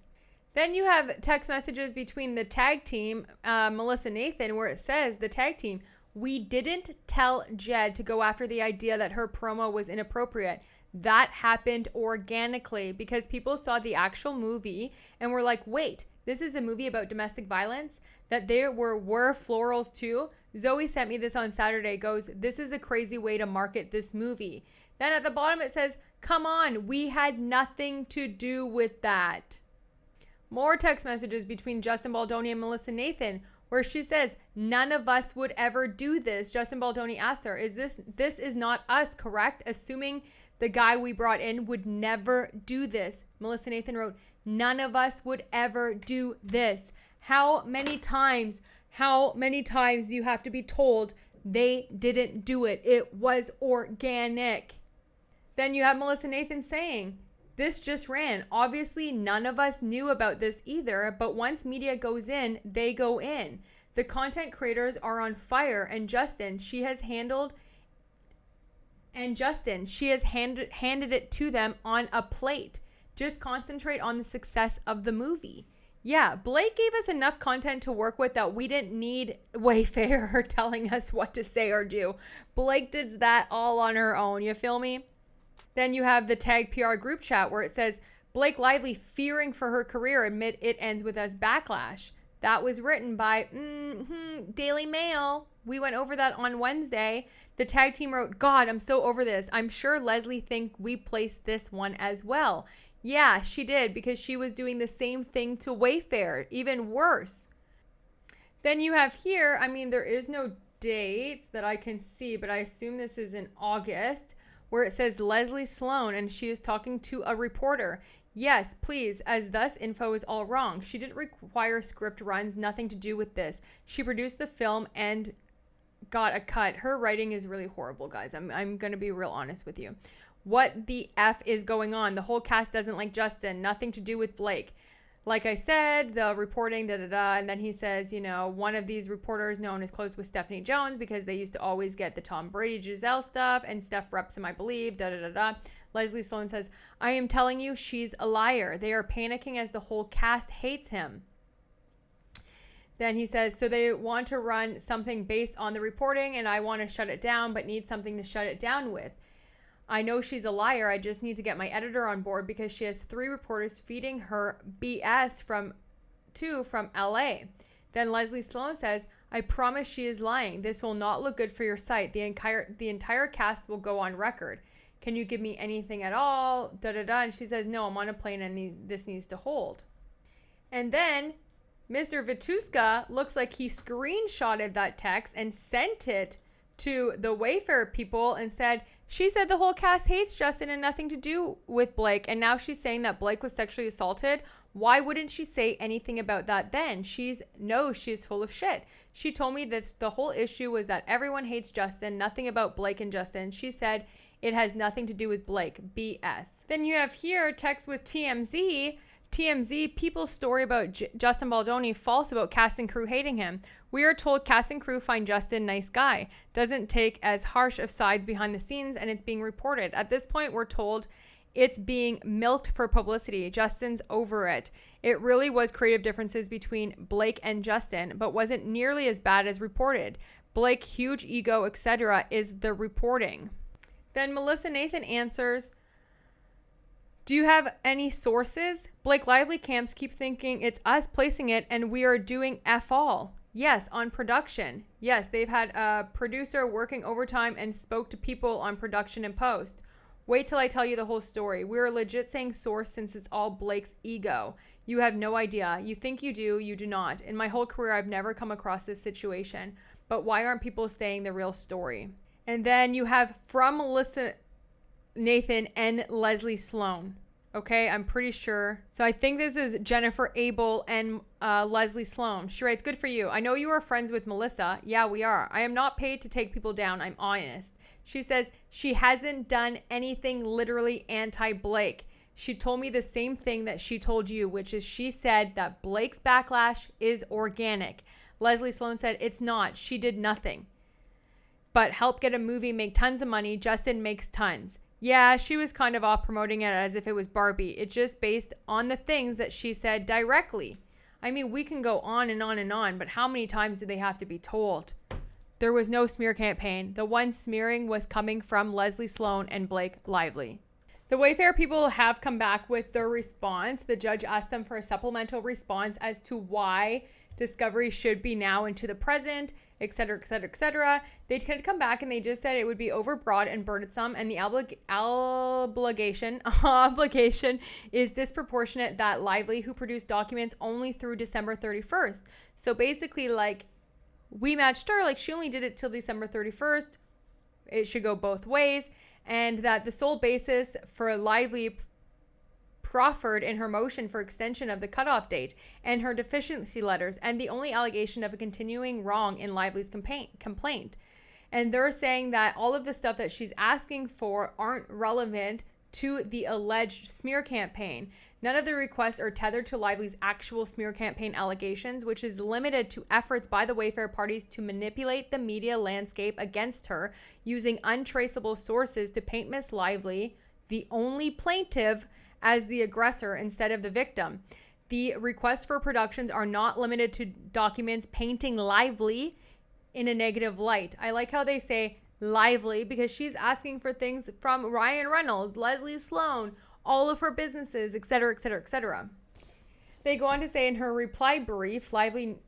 Speaker 1: Then you have text messages between the tag team, Melissa Nathan, where it says, the tag team, we didn't tell Jed to go after the idea that her promo was inappropriate. That happened organically because people saw the actual movie and were like, wait, this is a movie about domestic violence? That there were florals too? Zoe sent me this on Saturday, goes, this is a crazy way to market this movie. Then at the bottom it says, come on, we had nothing to do with that. More text messages between Justin Baldoni and Melissa Nathan, where she says, none of us would ever do this. Justin Baldoni asks her, this is not us, correct? Assuming the guy we brought in would never do this. Melissa Nathan wrote, none of us would ever do this. How many times you have to be told they didn't do it? It was organic. Then you have Melissa Nathan saying, this just ran. Obviously, none of us knew about this either, but once media goes in, they go in. The content creators are on fire, and Justin, she has handed it to them on a plate. Just concentrate on the success of the movie. Yeah, Blake gave us enough content to work with that we didn't need Wayfair telling us what to say or do. Blake did that all on her own. You feel me? Then you have the tag PR group chat where it says, Blake Lively fearing for her career amid it ends with us backlash. That was written by Daily Mail. We went over that on Wednesday. The tag team wrote, God, I'm so over this. I'm sure Leslie think we placed this one as well. Yeah, she did, because she was doing the same thing to Wayfair, even worse. Then you have here, I mean, there is no dates that I can see, but I assume this is in August, where it says Leslie Sloan, and she is talking to a reporter. Yes, please, as thus info is all wrong. She didn't require script runs, nothing to do with this. She produced the film and got a cut. Her writing is really horrible, guys. I'm going to be real honest with you. What the F is going on? The whole cast doesn't like Justin. Nothing to do with Blake. Like I said, the reporting, and then he says, one of these reporters known is close with Stephanie Jones because they used to always get the Tom Brady Giselle stuff, and Steph reps him, I believe, Leslie Sloan says, I am telling you, she's a liar. They are panicking as the whole cast hates him. Then he says, so they want to run something based on the reporting, and I want to shut it down, but need something to shut it down with. I know she's a liar. I just need to get my editor on board because she has 3 reporters feeding her BS from LA. Then Leslie Sloan says, I promise she is lying. This will not look good for your site. The entire cast will go on record. Can you give me anything at all? And she says, no, I'm on a plane and this needs to hold. And then Mr. Vituscka looks like he screenshotted that text and sent it to the Wayfair people and said, she said the whole cast hates Justin and nothing to do with Blake. And now she's saying that Blake was sexually assaulted. Why wouldn't she say anything about that then? She's full of shit. She told me that the whole issue was that everyone hates Justin, nothing about Blake and Justin. She said it has nothing to do with Blake. BS. Then you have here text with TMZ. TMZ, people's story about Justin Baldoni false about cast and crew hating him. We are told cast and crew find Justin nice guy. Doesn't take as harsh of sides behind the scenes, and it's being reported. At this point, we're told it's being milked for publicity. Justin's over it. It really was creative differences between Blake and Justin, but wasn't nearly as bad as reported. Blake, huge ego, etc. is the reporting. Then Melissa Nathan answers, do you have any sources? Blake Lively camps keep thinking it's us placing it and we are doing F all. Yes, on production. Yes, they've had a producer working overtime and spoke to people on production and post. Wait till I tell you the whole story. We're legit saying source since it's all Blake's ego. You have no idea. You think you do, you do not. In my whole career, I've never come across this situation. But why aren't people saying the real story? And then you have from Melissa Nathan and Leslie Sloan. Okay, I'm pretty sure. So I think this is Jennifer Abel and Leslie Sloan. She writes, good for you. I know you are friends with Melissa. Yeah, we are. I am not paid to take people down. I'm honest. She says she hasn't done anything literally anti-Blake. She told me the same thing that she told you, which is she said that Blake's backlash is organic. Leslie Sloan said it's not. She did nothing but help get a movie, make tons of money. Justin makes tons. Yeah, she was kind of off promoting it as if it was Barbie. It's just based on the things that she said directly. I mean, we can go on and on and on, but how many times do they have to be told? There was no smear campaign. The one smearing was coming from Leslie Sloan and Blake Lively. The Wayfair people have come back with their response. The judge asked them for a supplemental response as to why discovery should be now into the present, etc., etc., etc. They did come back and they just said it would be overbroad and burdensome, and the obligation is disproportionate that Lively, who produced documents only through December 31st. So basically, like, we matched her, like she only did it till December 31st. It should go both ways, and that the sole basis for Lively proffered in her motion for extension of the cutoff date and her deficiency letters, and the only allegation of a continuing wrong in Lively's complaint. And they're saying that all of the stuff that she's asking for aren't relevant to the alleged smear campaign. None of the requests are tethered to Lively's actual smear campaign allegations, which is limited to efforts by the Wayfair parties to manipulate the media landscape against her using untraceable sources to paint Miss Lively, the only plaintiff, as the aggressor instead of the victim. The requests for productions are not limited to documents painting Lively in a negative light. I like how they say Lively because she's asking for things from Ryan Reynolds, Leslie Sloan, all of her businesses, etc., etc., etc. They go on to say in her reply brief, Lively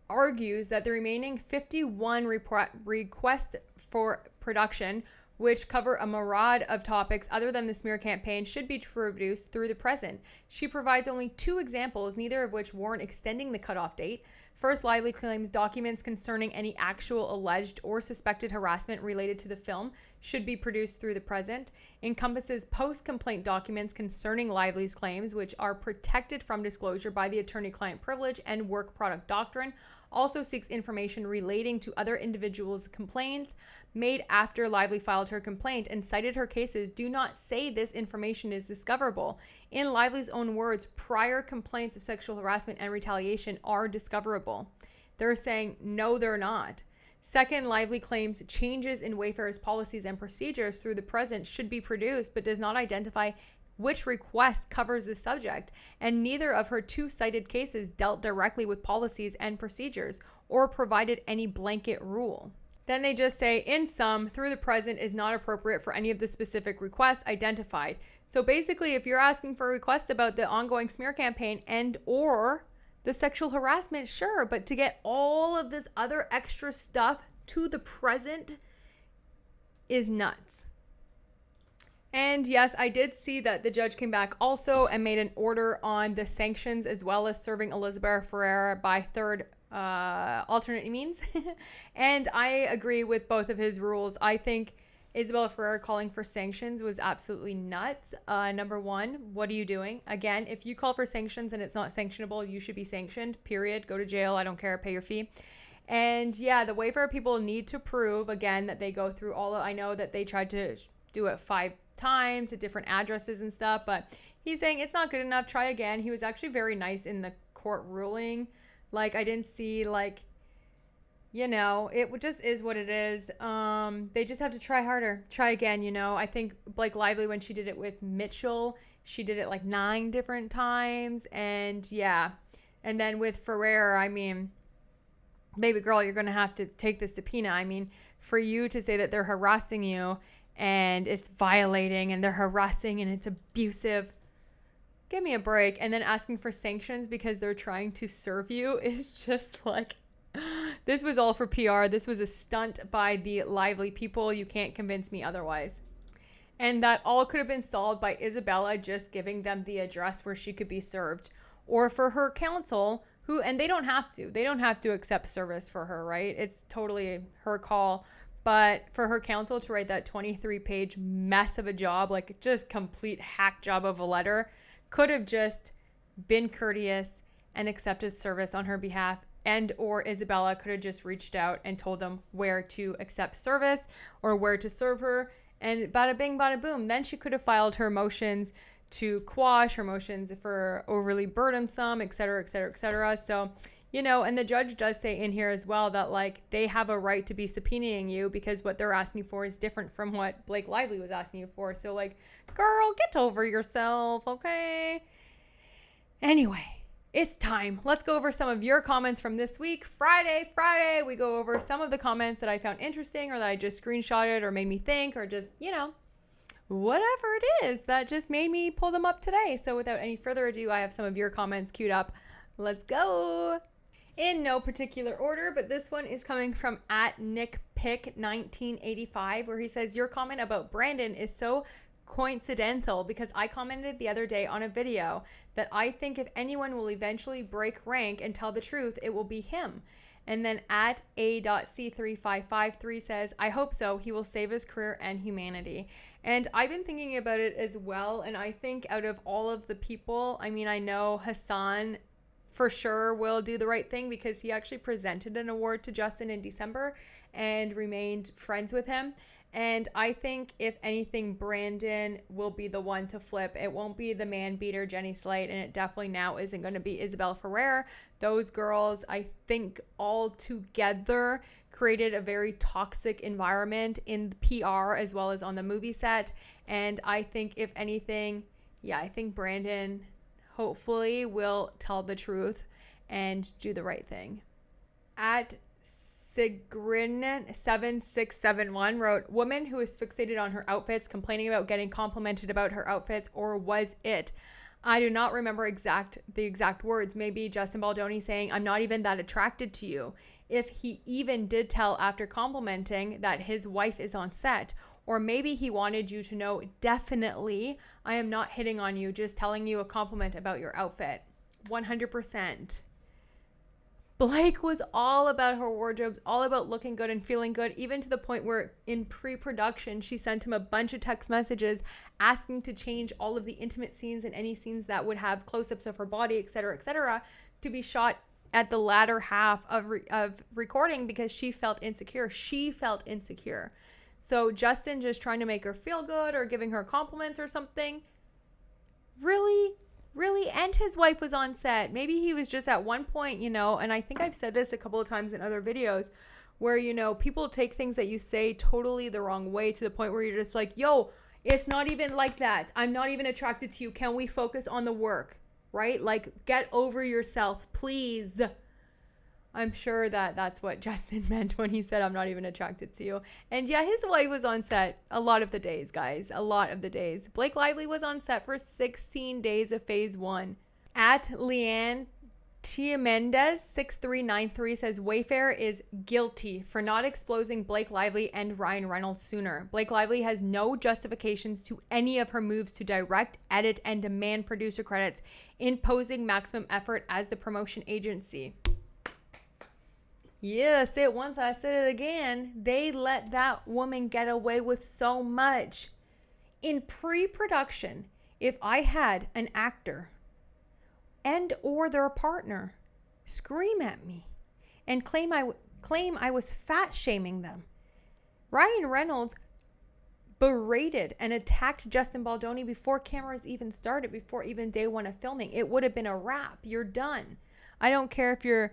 Speaker 1: argues that the remaining 51 requests for production which cover a myriad of topics other than the smear campaign, should be produced through the present. She provides only 2 examples, neither of which warrant extending the cutoff date. First, Lively claims documents concerning any actual alleged or suspected harassment related to the film should be produced through the present. Encompasses post-complaint documents concerning Lively's claims, which are protected from disclosure by the attorney-client privilege and work product doctrine. Also seeks information relating to other individuals' complaints made after Lively filed her complaint, and cited her cases do not say this information is discoverable. In Lively's own words, prior complaints of sexual harassment and retaliation are discoverable. They're saying, no, they're not. Second, Lively claims changes in Wayfair's policies and procedures through the present should be produced, but does not identify which request covers the subject, and neither of her 2 cited cases dealt directly with policies and procedures or provided any blanket rule. Then they just say, in sum, through the present is not appropriate for any of the specific requests identified. So basically, if you're asking for a request about the ongoing smear campaign and or the sexual harassment, sure, but to get all of this other extra stuff to the present is nuts. And yes, I did see that the judge came back also and made an order on the sanctions, as well as serving Elizabeth Ferreira by third alternate means. And I agree with both of his rules. I think Isabella Ferreira calling for sanctions was absolutely nuts. Number one, what are you doing? Again, if you call for sanctions and it's not sanctionable, you should be sanctioned, period. Go to jail. I don't care. Pay your fee. And yeah, the Wayfair people need to prove, again, that they go through all of, I know that they tried to do it 5 times at different addresses and stuff, but he's saying it's not good enough. Try again. He was actually very nice in the court ruling. Like, I didn't see, like, you know, it just is what it is. They just have to try harder. Try again, you know. I think Blake Lively, when she did it with Mitchell, she did it like 9 different times. And yeah. And then with Ferrer, I mean, baby girl, you're going to have to take the subpoena. I mean, for you to say that they're harassing you and it's violating and they're harassing and it's abusive, give me a break. And then asking for sanctions because they're trying to serve you is just like, this was all for PR. This was a stunt by the Lively people. You can't convince me otherwise. And that all could have been solved by Isabella just giving them the address where she could be served, or for her counsel, who, and they don't have to accept service for her, right? It's totally her call. But for her counsel to write that 23-page mess of a job, like just complete hack job of a letter, could have just been courteous and accepted service on her behalf, and or Isabella could have just reached out and told them where to accept service or where to serve her, and bada bing, bada boom. Then she could have filed her motions to quash, her motions for overly burdensome, et cetera, et cetera, et cetera. So, you know, and the judge does say in here as well that, like, they have a right to be subpoenaing you because what they're asking for is different from what Blake Lively was asking you for. So, like, girl, get over yourself, okay? Anyway, it's time. Let's go over some of your comments from this week. Friday, we go over some of the comments that I found interesting or that I just screenshotted or made me think or just, you know, whatever it is that just made me pull them up today. So without any further ado, I have some of your comments queued up. Let's go. In no particular order, but this one is coming from @NickPick1985, where he says, your comment about Brandon is so coincidental because I commented the other day on a video that I think if anyone will eventually break rank and tell the truth, it will be him. And then @A.C3553 says, I hope so. He will save his career and humanity. And I've been thinking about it as well. And I think out of all of the people, I mean, I know Hassan for sure will do the right thing because he actually presented an award to Justin in December and remained friends with him. And I think if anything, Brandon will be the one to flip. It won't be the man beater Jenny Slate, and it definitely now isn't going to be Isabella Ferrer. Those girls, I think, all together created a very toxic environment in the PR as well as on the movie set. And I think if anything, yeah, I think Brandon hopefully will tell the truth and do the right thing. Sigrin7671 wrote, woman who is fixated on her outfits, complaining about getting complimented about her outfits, or was it? I do not remember the exact words. Maybe Justin Baldoni saying, I'm not even that attracted to you. If he even did tell after complimenting that his wife is on set, Or maybe he wanted you to know, definitely, I am not hitting on you, just telling you a compliment about your outfit. 100%. Blake was all about her wardrobes, all about looking good and feeling good, even to the point where in pre-production, she sent him a bunch of text messages asking to change all of the intimate scenes and any scenes that would have close-ups of her body, etc., to be shot at the latter half of recording because she felt insecure. She felt insecure. So Justin just trying to make her feel good or giving her compliments or something. Really? And his wife was on set. Maybe he was just at one point, and I think I've said this a couple of times in other videos where, people take things that you say totally the wrong way to the point where you're just like, yo, it's not even like that. I'm not even attracted to you. Can we focus on the work? Right? Like, get over yourself, please. I'm sure that that's what Justin meant when he said, I'm not even attracted to you. And yeah, his wife was on set a lot of the days, guys. A lot of the days. Blake Lively was on set for 16 days of phase 1. At Leanne Tiamendez 6393 says Wayfair is guilty for not exposing Blake Lively and Ryan Reynolds sooner. Blake Lively has no justifications to any of her moves to direct, edit, and demand producer credits, imposing maximum effort as the promotion agency. Yeah, I said it once, I said it again. They let that woman get away with so much. In pre-production, if I had an actor and or their partner scream at me and claim I was fat shaming them, Ryan Reynolds berated and attacked Justin Baldoni before cameras even started, before even day 1 of filming. It would have been a wrap. You're done. I don't care if you're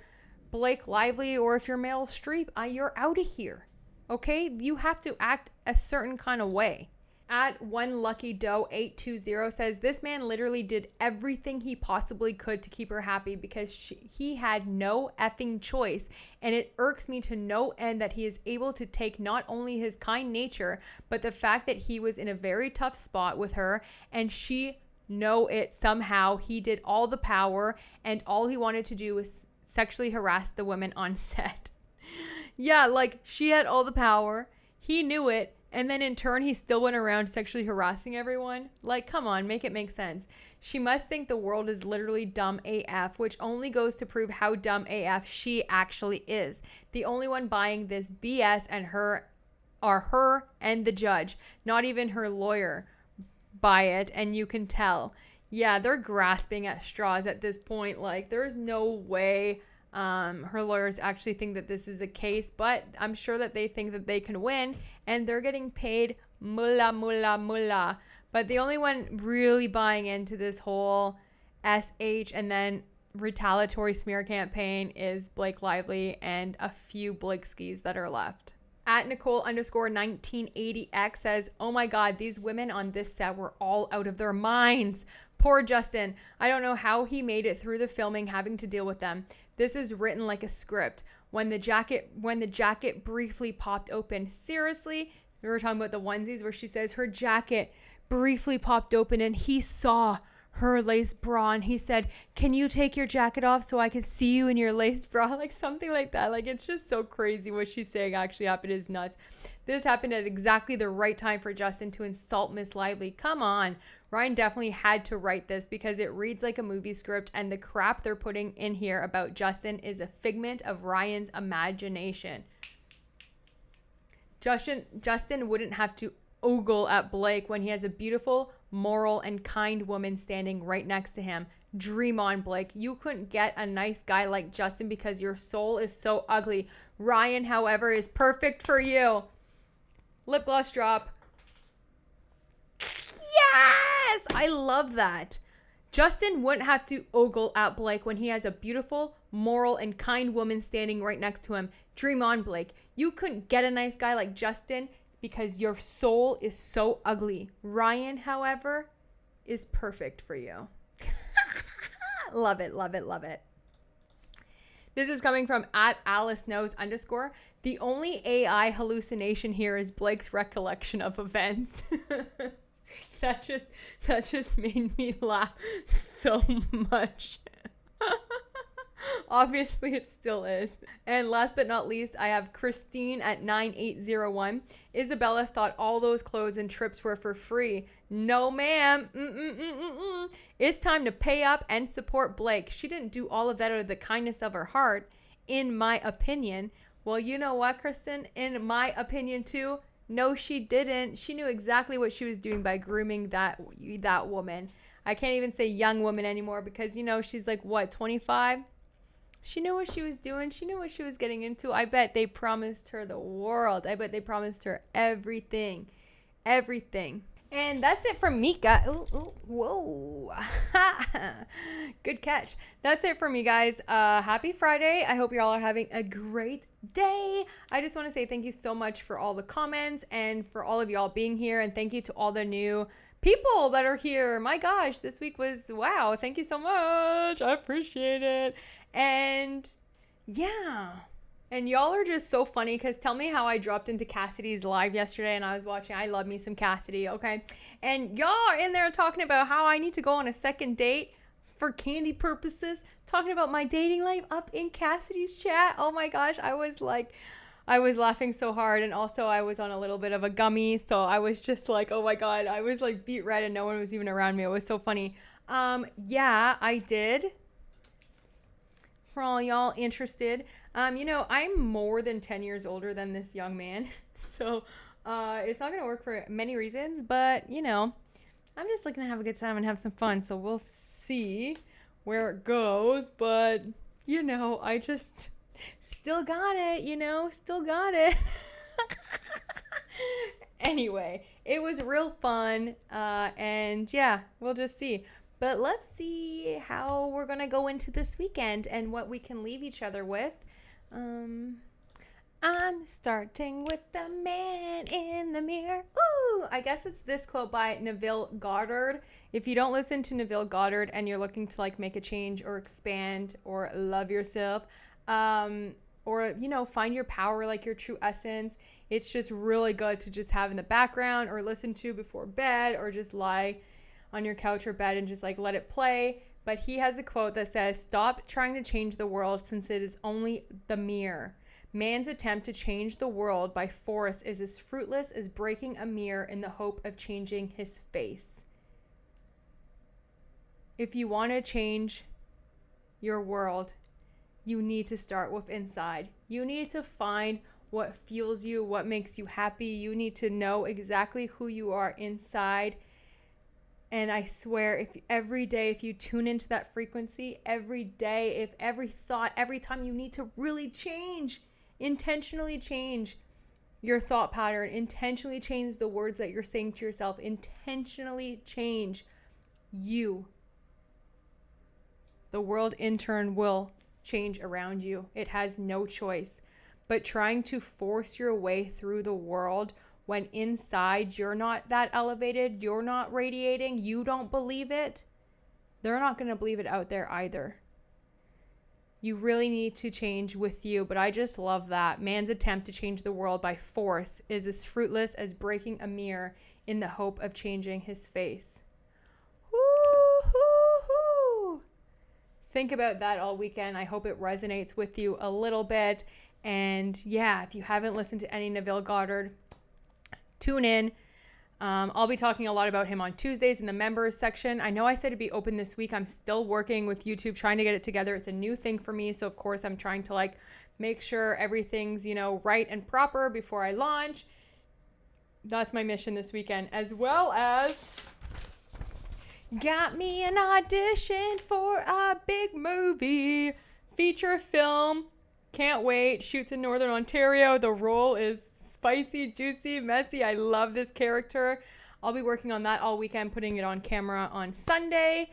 Speaker 1: Blake Lively or if you're Meryl Streep, you're out of here. Okay? You have to act a certain kind of way. At One Lucky Doe 820 says this man literally did everything he possibly could to keep her happy because he had no effing choice, and it irks me to no end that he is able to take not only his kind nature but the fact that he was in a very tough spot with her and she know it somehow. He did all the power and all he wanted to do was sexually harass the women on set. Yeah, like she had all the power. He knew it. And then in turn, he still went around sexually harassing everyone. Like, come on, make it make sense. She must think the world is literally dumb AF, which only goes to prove how dumb AF she actually is. The only one buying this BS and her are her and the judge. Not even her lawyer buy it, and you can tell. Yeah, they're grasping at straws at this point. Like, there's no way her lawyers actually think that this is a case, but I'm sure that they think that they can win, and they're getting paid mullah. But the only one really buying into this whole SH and then retaliatory smear campaign is Blake Lively and a few Blakeskis that are left. At Nicole_1980X says, oh my God, these women on this set were all out of their minds. Poor Justin. I don't know how he made it through the filming having to deal with them. This is written like a script. When the jacket briefly popped open. Seriously? We were talking about the onesies where she says her jacket briefly popped open and he saw her lace bra and he said, can you take your jacket off so I can see you in your lace bra? Like something like that. Like, it's just so crazy what she's saying actually happened. Is nuts. This happened at exactly the right time for Justin to insult Miss Lively. Come on. Ryan definitely had to write this because it reads like a movie script, and the crap they're putting in here about Justin is a figment of Ryan's imagination. Justin wouldn't have to ogle at Blake when he has a beautiful, moral, and kind woman standing right next to him. Dream on, Blake. You couldn't get a nice guy like Justin because your soul is so ugly. Ryan, however, is perfect for you. Lip gloss drop. Yes! I love that. Justin wouldn't have to ogle at Blake when he has a beautiful, moral, and kind woman standing right next to him. Dream on, Blake. You couldn't get a nice guy like Justin because your soul is so ugly. Ryan, however, is perfect for you. Love it, love it, love it. This is coming from at Alice Knows _. The only AI hallucination here is Blake's recollection of events. That just made me laugh so much. Obviously, it still is. And last but not least, I have Christine at 9801. Isabella thought all those clothes and trips were for free. No, ma'am. It's time to pay up and support Blake. She didn't do all of that out of the kindness of her heart, in my opinion. Well, you know what, Kristen? In my opinion, too, no, she didn't. She knew exactly what she was doing by grooming that woman. I can't even say young woman anymore because, you know, she's like, what, 25? She knew what she was doing. She knew what she was getting into. I bet they promised her the world. I bet they promised her everything. Everything. And that's it from me, guys. Ooh, whoa. Good catch. That's it for me, guys. Happy Friday. I hope you all are having a great day. I just want to say thank you so much for all the comments and for all of y'all being here. And thank you to all the new people that are here. My gosh, this week was wow. Thank you so much. I appreciate it. And yeah. And y'all are just so funny because tell me how I dropped into Cassidy's live yesterday and I was watching. I love me some Cassidy, okay? And y'all are in there talking about how I need to go on a second date for candy purposes, talking about my dating life up in Cassidy's chat. Oh my gosh, I was laughing so hard, and also I was on a little bit of a gummy, so I was just like, oh my god, I was like beat red and no one was even around me. It was so funny. Yeah, I did. For all y'all interested, you know, I'm more than 10 years older than this young man, so it's not gonna work for many reasons, but you know, I'm just looking to have a good time and have some fun, so we'll see where it goes. But you know, I just still got it, you know, still got it. Anyway, it was real fun, and yeah, we'll just see. But let's see how we're going to go into this weekend and what we can leave each other with. I'm starting with the man in the mirror. Ooh, I guess it's this quote by Neville Goddard. If you don't listen to Neville Goddard and you're looking to like make a change or expand or love yourself, or, you know, find your power, like your true essence, it's just really good to just have in the background or listen to before bed or just lie on your couch or bed and just like let it play. But he has a quote that says, "Stop trying to change the world since it is only the mirror. Man's attempt to change the world by force is as fruitless as breaking a mirror in the hope of changing his face." If you want to change your world, you need to start with inside. You need to find what fuels you, what makes you happy. You need to know exactly who you are inside. And I swear, if every day, if you tune into that frequency, every day, if every thought, every time you need to really change, intentionally change your thought pattern, intentionally change the words that you're saying to yourself, intentionally change you, the world in turn will change around you. It has no choice. But trying to force your way through the world when inside you're not that elevated, you're not radiating, you don't believe it, they're not going to believe it out there either. You really need to change with you. But I just love that. Man's attempt to change the world by force is as fruitless as breaking a mirror in the hope of changing his face. Woo-hoo-hoo. Think about that all weekend. I hope it resonates with you a little bit. And yeah, if you haven't listened to any Neville Goddard, tune in. I'll be talking a lot about him on Tuesdays in the members section. I know I said it'd be open this week. I'm still working with YouTube, trying to get it together. It's a new thing for me. So of course I'm trying to like make sure everything's, you know, right and proper before I launch. That's my mission this weekend, as well as got me an audition for a big movie, feature film. Can't wait. Shoots in Northern Ontario. The role is spicy, juicy, messy. I love this character. I'll be working on that all weekend, putting it on camera on Sunday.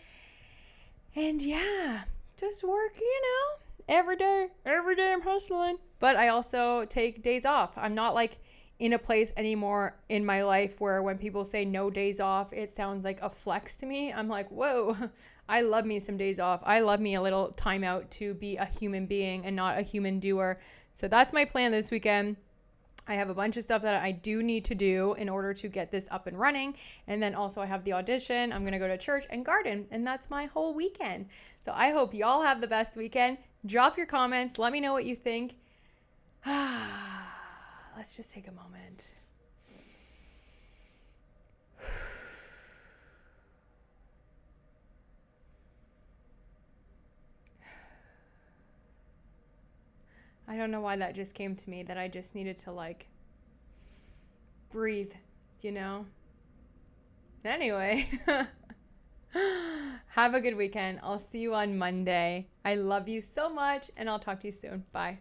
Speaker 1: And yeah, just work, you know, every day I'm hustling. But I also take days off. I'm not like in a place anymore in my life where when people say no days off, it sounds like a flex to me. I'm like, whoa, I love me some days off. I love me a little time out to be a human being and not a human doer. So that's my plan this weekend. I have a bunch of stuff that I do need to do in order to get this up and running. And then also I have the audition. I'm going to go to church and garden. And that's my whole weekend. So I hope y'all have the best weekend. Drop your comments. Let me know what you think. Let's just take a moment. I don't know why that just came to me, that I just needed to like breathe, you know? Anyway, have a good weekend. I'll see you on Monday. I love you so much, and I'll talk to you soon. Bye.